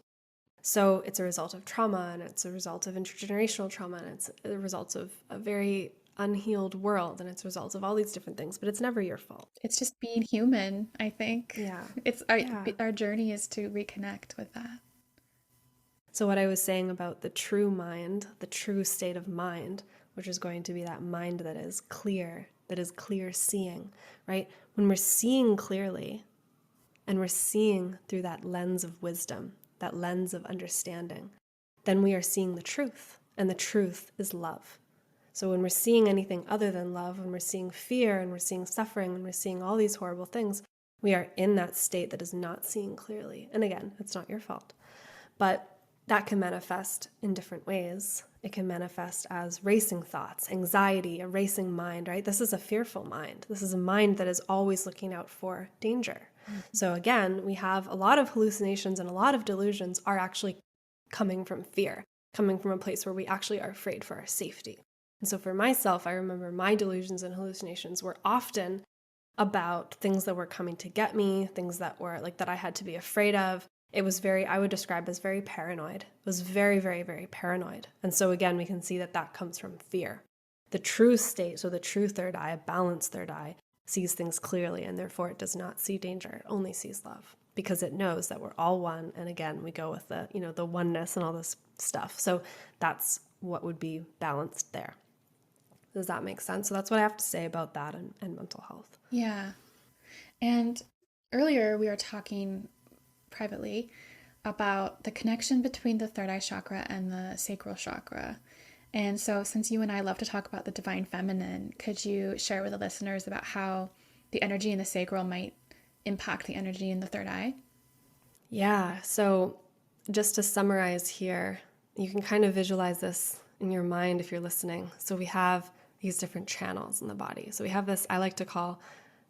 So it's a result of trauma, and it's a result of intergenerational trauma, and it's a result of a very unhealed world, and it's a result of all these different things, but it's never your fault. It's just being human, I think. Yeah. It's our journey is to reconnect with that. So what I was saying about the true mind, the true state of mind, which is going to be that mind that is clear seeing, right? When we're seeing clearly and we're seeing through that lens of wisdom, that lens of understanding, then we are seeing the truth, and the truth is love. So when we're seeing anything other than love, when we're seeing fear and we're seeing suffering and we're seeing all these horrible things, we are in that state that is not seeing clearly. And again, it's not your fault. But that can manifest in different ways. It can manifest as racing thoughts, anxiety, a racing mind, right? This is a fearful mind. This is a mind that is always looking out for danger. Mm-hmm. So again, we have a lot of hallucinations, and a lot of delusions are actually coming from fear, coming from a place where we actually are afraid for our safety. And so for myself, I remember my delusions and hallucinations were often about things that were coming to get me, things that were like that I had to be afraid of. It was I would describe as very paranoid. It was very, very, very paranoid. And so again, we can see that that comes from fear. The true state, so the true third eye, a balanced third eye, sees things clearly, and therefore it does not see danger. It only sees love. because it knows that we're all one. And again, we go with the, the oneness and all this stuff. So that's what would be balanced there. Does that make sense? So that's what I have to say about that and mental health. Yeah. And earlier we were talking privately about the connection between the third eye chakra and the sacral chakra. And so since you and I love to talk about the divine feminine, could you share with the listeners about how the energy in the sacral might impact the energy in the third eye? Yeah. So just to summarize here, you can kind of visualize this in your mind if you're listening. So we have these different channels in the body. So we have this, I like to call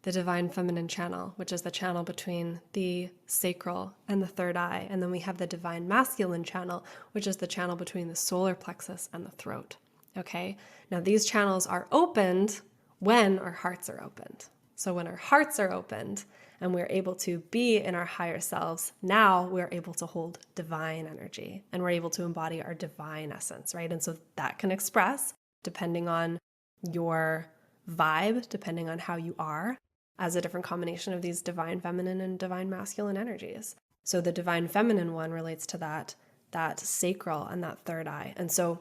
the divine feminine channel, which is the channel between the sacral and the third eye. And then we have the divine masculine channel, which is the channel between the solar plexus and the throat. Okay. Now these channels are opened when our hearts are opened. So when our hearts are opened and we're able to be in our higher selves, now we're able to hold divine energy and we're able to embody our divine essence, right? And so that can express depending on your vibe, depending on how you are, as a different combination of these divine feminine and divine masculine energies. So the divine feminine one relates to that sacral and that third eye. And so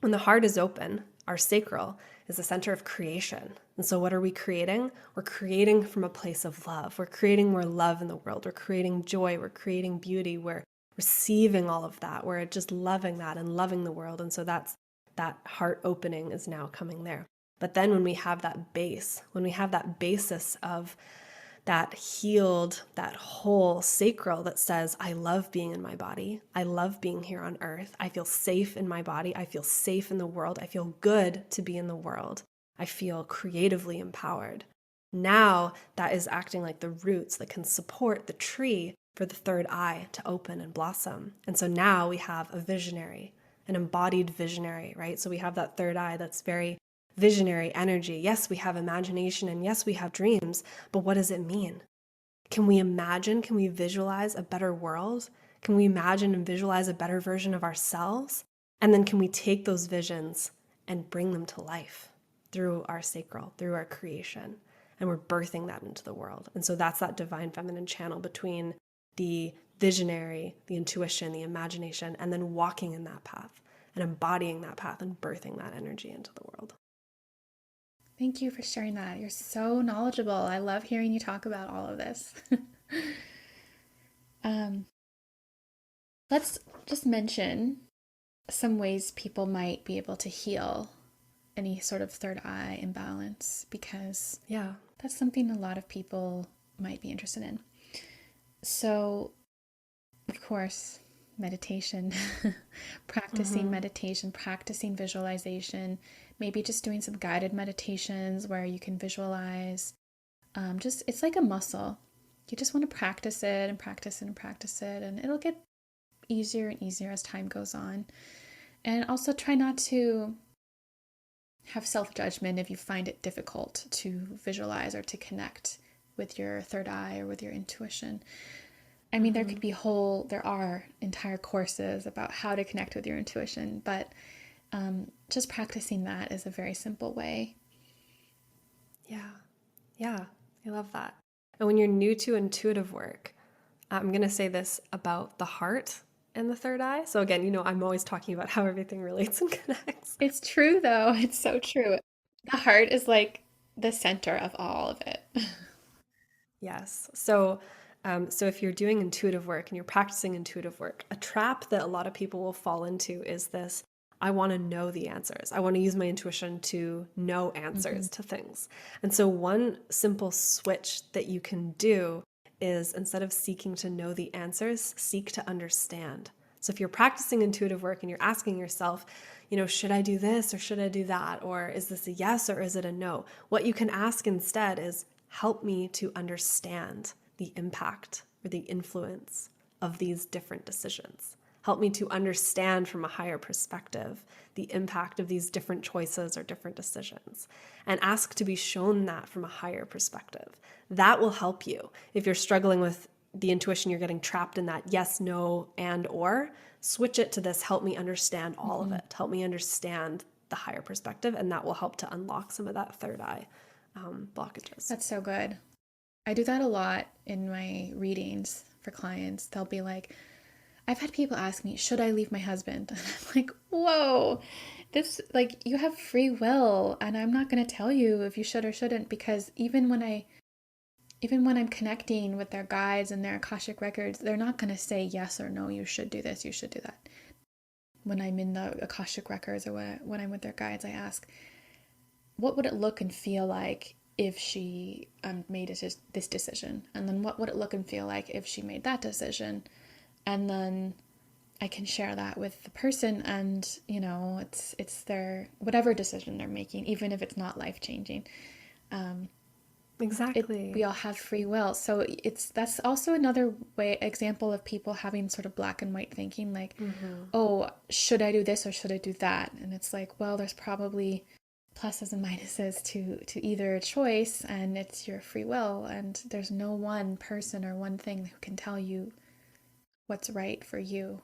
when the heart is open, our sacral is the center of creation. And so what are we creating? We're creating from a place of love. We're creating more love in the world. We're creating joy. We're creating beauty. We're receiving all of that. We're just loving that and loving the world. And so that heart opening is now coming there. But then when we have that base, when we have that basis of that healed, that whole sacral that says, I love being in my body. I love being here on earth. I feel safe in my body. I feel safe in the world. I feel good to be in the world. I feel creatively empowered. Now that is acting like the roots that can support the tree for the third eye to open and blossom. And so now we have a visionary, an embodied visionary, right? So we have that third eye that's very visionary energy. Yes, we have imagination and yes, we have dreams, but what does it mean? Can we imagine? Can we visualize a better world? Can we imagine and visualize a better version of ourselves? And then can we take those visions and bring them to life through our sacral, through our creation? And we're birthing that into the world. And so that's that divine feminine channel between the visionary, the intuition, the imagination, and then walking in that path and embodying that path and birthing that energy into the world. Thank you for sharing that. You're so knowledgeable. I love hearing you talk about all of this. Let's just mention some ways people might be able to heal any sort of third eye imbalance, because that's something a lot of people might be interested in. So, of course, meditation, practicing meditation, practicing visualization, maybe just doing some guided meditations where you can visualize. It's like a muscle. You just want to practice it and practice it and practice it, and it'll get easier and easier as time goes on. And also try not to have self-judgment if you find it difficult to visualize or to connect with your third eye or with your intuition. I mean, there are entire courses about how to connect with your intuition, but just practicing that is a very simple way. Yeah, I love that. And when you're new to intuitive work, I'm going to say this about the heart and the third eye. So again, I'm always talking about how everything relates and connects. It's true, though. It's so true. The heart is like the center of all of it. Yes. So if you're doing intuitive work and you're practicing intuitive work, a trap that a lot of people will fall into is this: I want to know the answers. I want to use my intuition to know answers to things. And so one simple switch that you can do is, instead of seeking to know the answers, seek to understand. So if you're practicing intuitive work and you're asking yourself, should I do this or should I do that? Or is this a yes or is it a no? What you can ask instead is, help me to understand the impact or the influence of these different decisions. Help me to understand from a higher perspective the impact of these different choices or different decisions, and ask to be shown that from a higher perspective. That will help you. If you're struggling with the intuition, you're getting trapped in that yes, no, and or, switch it to this: help me understand all of it. Help me understand the higher perspective, and that will help to unlock some of that third eye blockages. That's so good. I do that a lot in my readings. for clients, they'll be like, I've had people ask me, should I leave my husband? And I'm like, whoa, this, like, you have free will, and I'm not going to tell you if you should or shouldn't, because even when I'm connecting with their guides and their Akashic records, they're not going to say yes or no, you should do this, you should do that. When I'm in the Akashic records or when I'm with their guides, I ask, what would it look and feel like if she made this decision? And then what would it look and feel like if she made that decision? And then I can share that with the person, and it's their whatever decision they're making, even if it's not life-changing. Exactly. We all have free will. So that's also another example of people having sort of black and white thinking, like, oh, should I do this or should I do that? And it's like, well, there's probably pluses and minuses to either choice, and it's your free will, and there's no one person or one thing who can tell you what's right for you.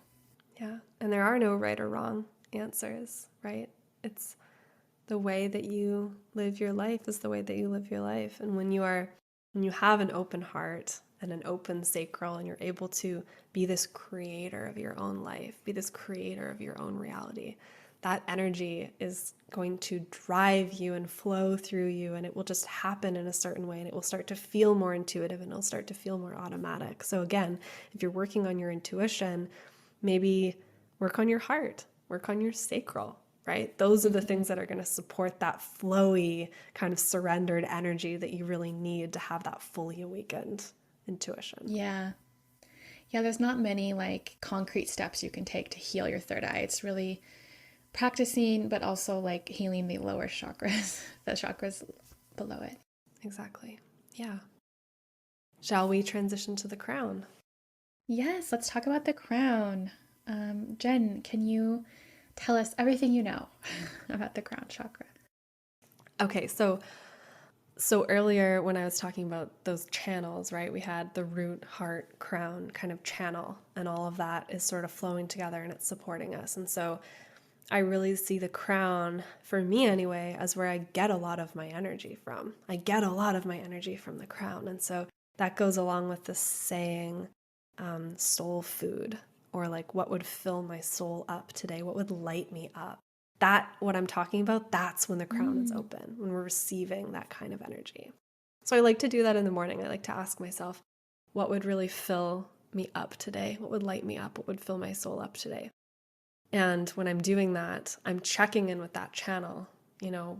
Yeah. And there are no right or wrong answers, right? It's the way that you live your life is the way that you live your life. And when you have an open heart and an open sacral, and you're able to be this creator of your own life, be this creator of your own reality, that energy is going to drive you and flow through you, and it will just happen in a certain way, and it will start to feel more intuitive, and it'll start to feel more automatic. So again, if you're working on your intuition, maybe work on your heart, work on your sacral, right? Those are the things that are going to support that flowy kind of surrendered energy that you really need to have that fully awakened intuition. Yeah. Yeah, there's not many like concrete steps you can take to heal your third eye. It's really practicing, but also like healing the lower chakras, the chakras below it. Exactly. Yeah. Shall we transition to the crown? Yes, let's talk about the crown. Jenn, can you tell us everything you know about the crown chakra? Okay, so earlier when I was talking about those channels, right, we had the root, heart, crown kind of channel, and all of that is sort of flowing together and it's supporting us. And so I really see the crown, for me anyway, as where I get a lot of my energy from. I get a lot of my energy from the crown. And so that goes along with the saying, soul food, or like what would fill my soul up today? What would light me up? That, what I'm talking about, that's when the crown is open, when we're receiving that kind of energy. So I like to do that in the morning. I like to ask myself, what would really fill me up today? What would light me up? What would fill my soul up today? And when I'm doing that, I'm checking in with that channel.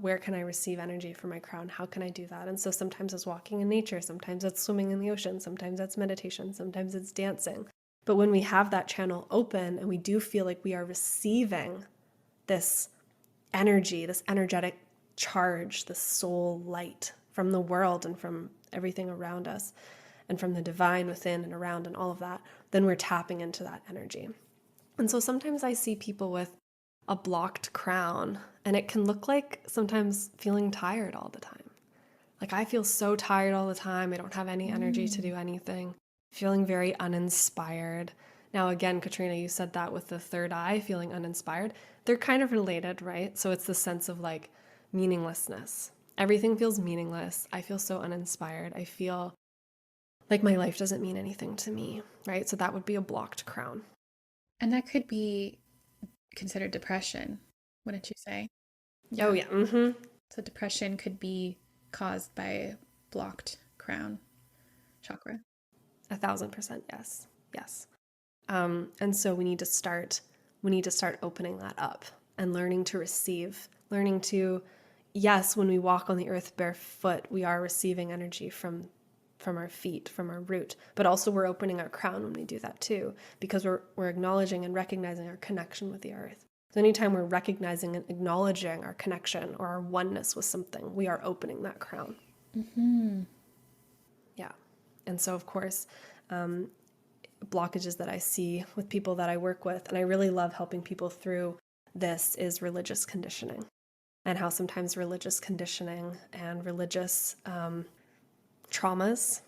Where can I receive energy from my crown? How can I do that? And so sometimes it's walking in nature, sometimes it's swimming in the ocean, sometimes it's meditation, sometimes it's dancing. But when we have that channel open and we do feel like we are receiving this energy, this energetic charge, this soul light from the world and from everything around us and from the divine within and around and all of that, then we're tapping into that energy. And so sometimes I see people with a blocked crown, and it can look like sometimes feeling tired all the time. Like I feel so tired all the time. I don't have any energy to do anything, feeling very uninspired. Now, again, Katrina, you said that with the third eye, feeling uninspired. They're kind of related, right? So it's the sense of like meaninglessness. Everything feels meaningless. I feel so uninspired. I feel like my life doesn't mean anything to me, right? So that would be a blocked crown. And that could be considered depression, wouldn't you say? Yeah. Oh, yeah. Mm-hmm. So depression could be caused by a blocked crown chakra. 1,000%. Yes. Yes. And so we need to start opening that up and learning to receive, learning to, yes, when we walk on the earth barefoot, we are receiving energy from our feet, from our root, but also we're opening our crown when we do that too, because we're acknowledging and recognizing our connection with the earth. So anytime we're recognizing and acknowledging our connection or our oneness with something, we are opening that crown. Mm-hmm. Yeah. And so, of course, blockages that I see with people that I work with, and I really love helping people through this, is religious conditioning, and how sometimes religious conditioning and religious traumas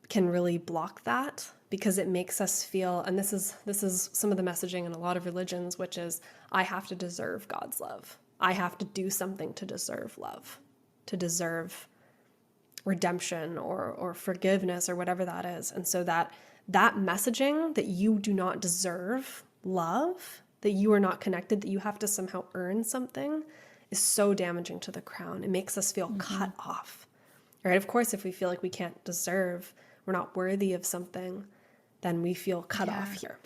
can really block that, because it makes us feel, and this is some of the messaging in a lot of religions, which is, I have to deserve God's love. I have to do something to deserve love, to deserve redemption or forgiveness or whatever that is. And so that that messaging that you do not deserve love, that you are not connected, that you have to somehow earn something, is so damaging to the crown. It makes us feel cut off, right? Of course, if we feel like we can't deserve, we're not worthy of something, then we feel cut off here.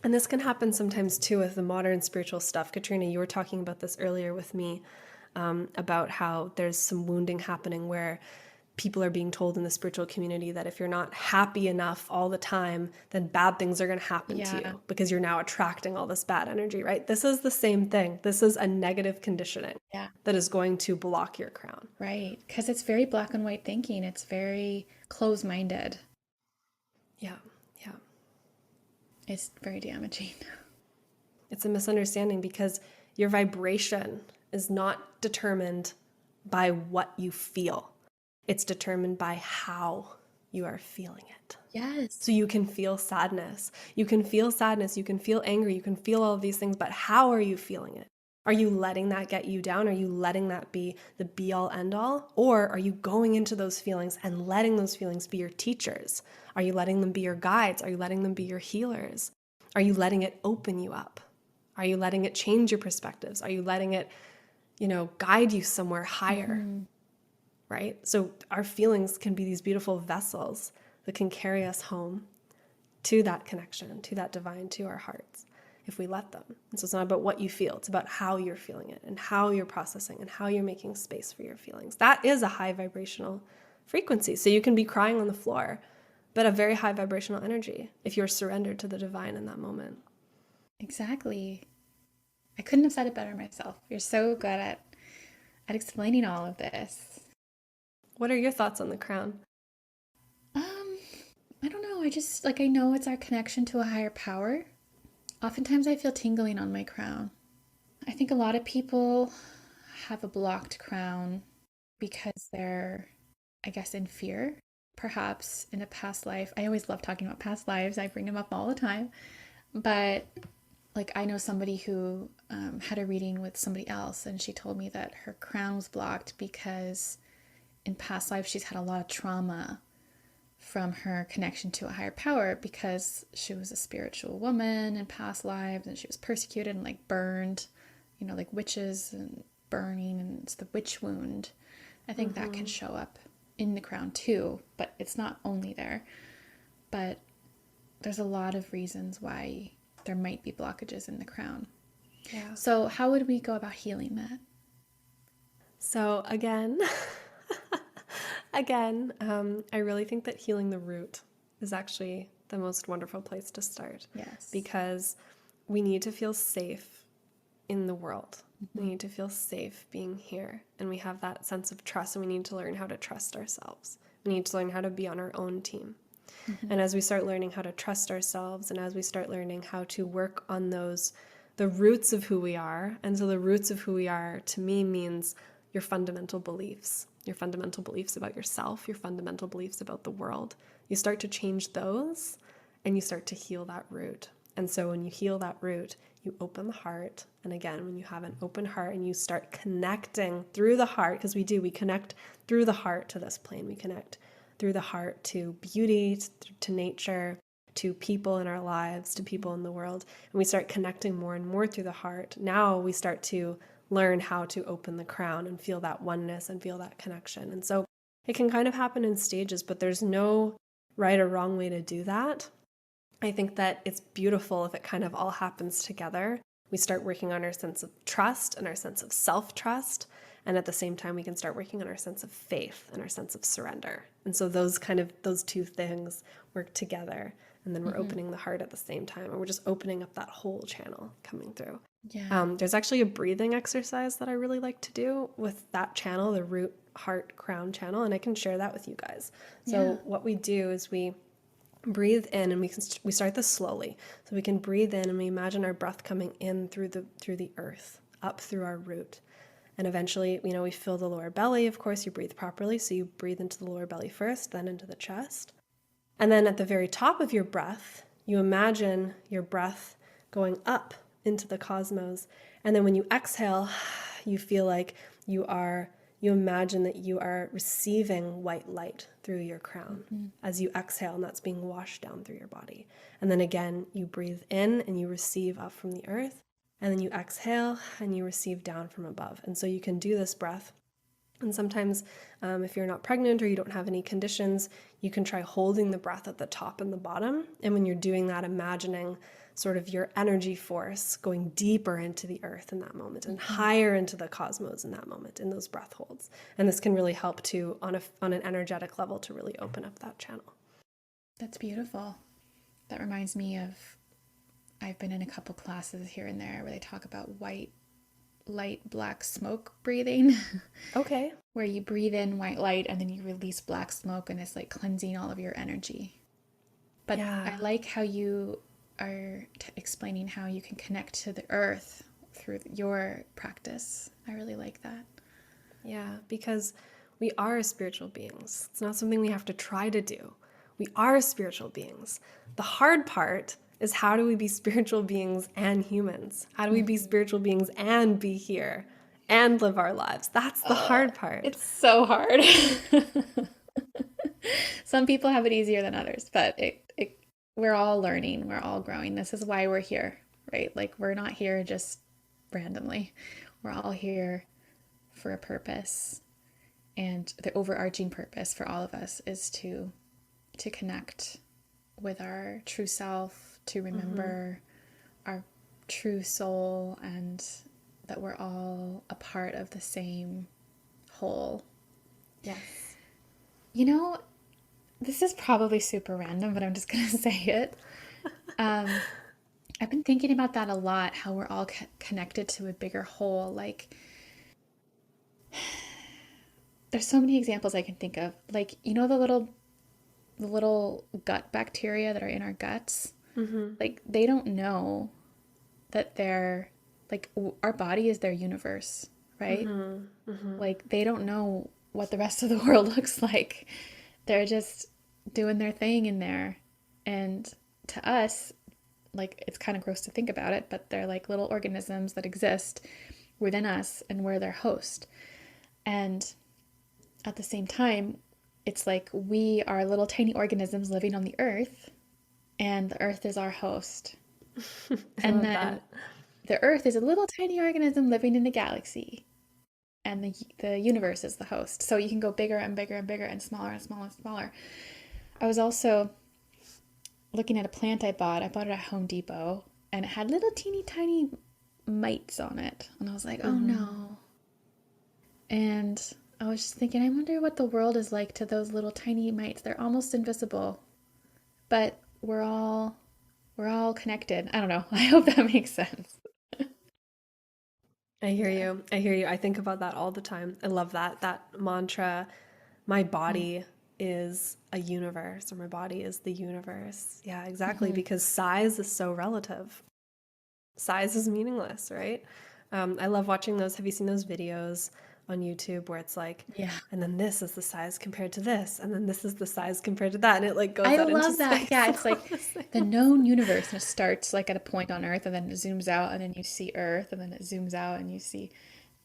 And this can happen sometimes too with the modern spiritual stuff. Katrina, you were talking about this earlier with me, about how there's some wounding happening where people are being told in the spiritual community that if you're not happy enough all the time, then bad things are going to happen to you because you're now attracting all this bad energy, right? This is the same thing. This is a negative conditioning that is going to block your crown. Right. Because it's very black and white thinking. It's very closed-minded. Yeah. It's very damaging. It's a misunderstanding because your vibration is not determined by what you feel. It's determined by how you are feeling it. Yes. So you can feel sadness. You can feel sadness. You can feel angry. You can feel all of these things, but how are you feeling it? Are you letting that get you down? Are you letting that be the be-all, end-all? Or are you going into those feelings and letting those feelings be your teachers? Are you letting them be your guides? Are you letting them be your healers? Are you letting it open you up? Are you letting it change your perspectives? Are you letting it, guide you somewhere higher? Right? So our feelings can be these beautiful vessels that can carry us home to that connection, to that divine, to our hearts, if we let them. And so it's not about what you feel. It's about how you're feeling it and how you're processing and how you're making space for your feelings. That is a high vibrational frequency. So you can be crying on the floor, but a very high vibrational energy if you're surrendered to the divine in that moment. Exactly. I couldn't have said it better myself. You're so good at explaining all of this. What are your thoughts on the crown? I don't know. I know it's our connection to a higher power. Oftentimes I feel tingling on my crown. I think a lot of people have a blocked crown because they're, I guess, in fear. Perhaps in a past life. I always love talking about past lives. I bring them up all the time. But I know somebody who had a reading with somebody else, and she told me that her crown was blocked because in past life she's had a lot of trauma from her connection to a higher power, because she was a spiritual woman in past lives and she was persecuted and burned, like witches and burning, and it's the witch wound. I think that can show up in the crown too, but it's not only there. But there's a lot of reasons why there might be blockages in the crown. Yeah. So how would we go about healing that? So again, I really think that healing the root is actually the most wonderful place to start. Yes. Because we need to feel safe in the world. We need to feel safe being here. And we have that sense of trust, and we need to learn how to trust ourselves. We need to learn how to be on our own team. And as we start learning how to trust ourselves, and as we start learning how to work on the roots of who we are, and so the roots of who we are to me means your fundamental beliefs about yourself, your fundamental beliefs about the world. You start to change those, and you start to heal that root. And so when you heal that root, you open the heart. And again, when you have an open heart and you start connecting through the heart, because we connect through the heart to this plane. We connect through the heart to beauty, to nature, to people in our lives, to people in the world. And we start connecting more and more through the heart. Now we start to learn how to open the crown and feel that oneness and feel that connection. And so it can kind of happen in stages, but there's no right or wrong way to do that. I think that it's beautiful if it kind of all happens together. We start working on our sense of trust and our sense of self-trust. And at the same time, we can start working on our sense of faith and our sense of surrender. And so those two things work together. And then we're opening the heart at the same time. And we're just opening up that whole channel coming through. Yeah. There's actually a breathing exercise that I really like to do with that channel, the root, heart, crown channel. And I can share that with you guys. So what we do is we breathe in, and we start this slowly. So we can breathe in, and we imagine our breath coming in through the earth, up through our root. And eventually, we fill the lower belly. Of course, you breathe properly. So you breathe into the lower belly first, then into the chest. And then at the very top of your breath, you imagine your breath going up into the cosmos. And then when you exhale, you feel like you are you imagine that you are receiving white light through your crown as you exhale, and that's being washed down through your body. And then again, you breathe in and you receive up from the earth, and then you exhale and you receive down from above. And so you can do this breath. And sometimes if you're not pregnant or you don't have any conditions, you can try holding the breath at the top and the bottom. And when you're doing that, imagining sort of your energy force going deeper into the earth in that moment and higher into the cosmos in that moment, in those breath holds. And this can really help to, on an energetic level, to really open up that channel. That's beautiful. That reminds me of, I've been in a couple classes here and there where they talk about white light, black smoke breathing. Okay. Where you breathe in white light and then you release black smoke, and it's like cleansing all of your energy. But I like how you are explaining how you can connect to the earth through your practice. I really like that. Yeah, because we are spiritual beings. It's not something we have to try to do. We are spiritual beings. The hard part is, how do we be spiritual beings and humans? How do we be spiritual beings and be here and live our lives? That's the hard part. It's so hard. Some people have it easier than others, but we're all learning. We're all growing. This is why we're here, right? Like, we're not here just randomly. We're all here for a purpose. And the overarching purpose for all of us is to connect with our true self, to remember our true soul, and that we're all a part of the same whole. Yes. You know, this is probably super random, but I'm just going to say it. I've been thinking about that a lot, how we're all connected to a bigger whole. Like, there's so many examples I can think of. Like, you know, the little gut bacteria that are in our guts? Like, they don't know that they're, like, our body is their universe, right? Like, they don't know what the rest of the world looks like. They're just doing their thing in there. And to us, like, it's kind of gross to think about it, but they're like little organisms that exist within us, and we're their host. And at the same time, it's like we are little tiny organisms living on the earth, and the earth is our host. And then the earth is a little tiny organism living in the galaxy, and the universe is the host. So you can go bigger and bigger and bigger and smaller and smaller and smaller. I was also looking at a plant I bought. I bought it at Home Depot, and it had little teeny tiny mites on it. And I was like, oh no. And I was just thinking, I wonder what the world is like to those little tiny mites. They're almost invisible, but we're all connected. I don't know. I hope that makes sense. I hear you. I hear you. I think about that all the time. I love that mantra. My body is a universe, or my body is the universe. Yeah, exactly. Because size is so relative. Size is meaningless, right? I love watching those. Have you seen those videos on YouTube where it's like, and then this is the size compared to this, and then this is the size compared to that, and it like goes out into space. I love that. Yeah, it's like the known universe, and it starts like at a point on Earth, and then it zooms out, and then you see Earth, and then it zooms out, and you see,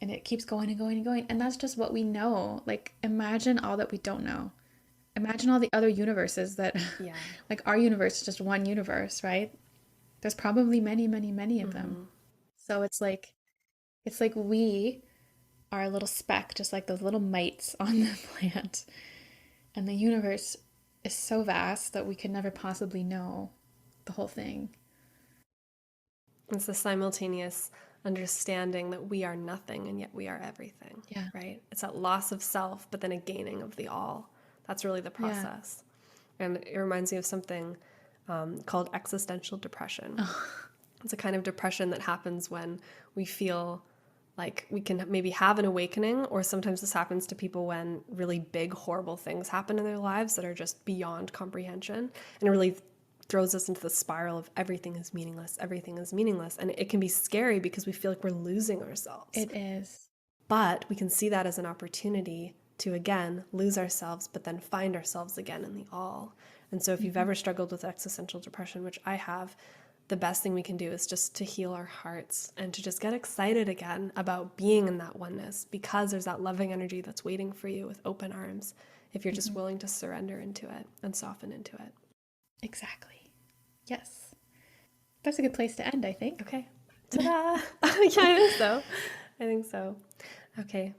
and it keeps going and going and going, and that's just what we know. Like, imagine all that we don't know. Imagine all the other universes that, like, our universe is just one universe, right? There's probably many, many, many of them. So it's like we are a little speck, just like those little mites on the plant. And the universe is so vast that we could never possibly know the whole thing. It's the simultaneous understanding that we are nothing and yet we are everything. Yeah. Right? It's that loss of self, but then a gaining of the all. That's really the process. Yeah. And it reminds me of something called existential depression. It's a kind of depression that happens when we feel like we can maybe have an awakening, or sometimes this happens to people when really big, horrible things happen in their lives that are just beyond comprehension. And it really throws us into the spiral of everything is meaningless, everything is meaningless. And it can be scary because we feel like we're losing ourselves. It is. But we can see that as an opportunity to, again, lose ourselves, but then find ourselves again in the all. And so if you've ever struggled with existential depression, which I have, the best thing we can do is just to heal our hearts and to just get excited again about being in that oneness, because there's that loving energy that's waiting for you with open arms if you're just willing to surrender into it and soften into it. Exactly. Yes. That's a good place to end, I think. Okay. Ta-da! Yeah, I think so. Okay.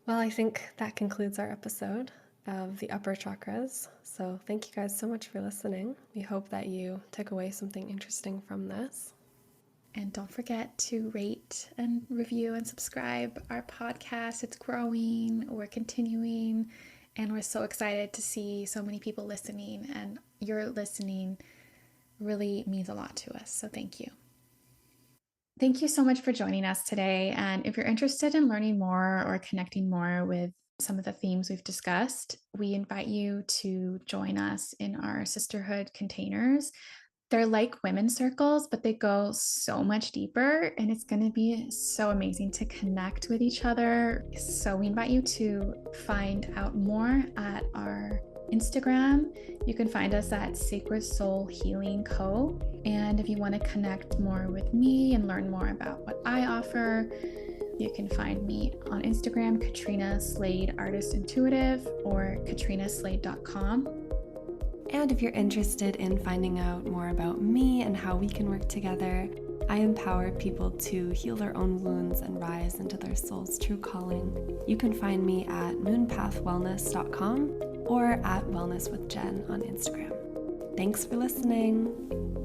Well, I think that concludes our episode of the upper chakras. So thank you guys so much for listening. We hope that you took away something interesting from this. And don't forget to rate and review and subscribe our podcast. It's growing, we're continuing, and we're so excited to see so many people listening, and your listening really means a lot to us. So thank you. Thank you so much for joining us today. And if you're interested in learning more or connecting more with some of the themes we've discussed, we invite you to join us in our sisterhood containers. They're like women's circles, but they go so much deeper, and it's going to be so amazing to connect with each other. So we invite you to find out more at our Instagram. You can find us at Sacred Soul Healing Co. And if you want to connect more with me and learn more about what I offer, you can find me on Instagram, Katrina Slade Artist Intuitive, or katrinaslade.com. And if you're interested in finding out more about me and how we can work together, I empower people to heal their own wounds and rise into their soul's true calling. You can find me at moonpathwellness.com or at Wellness with Jenn on Instagram. Thanks for listening.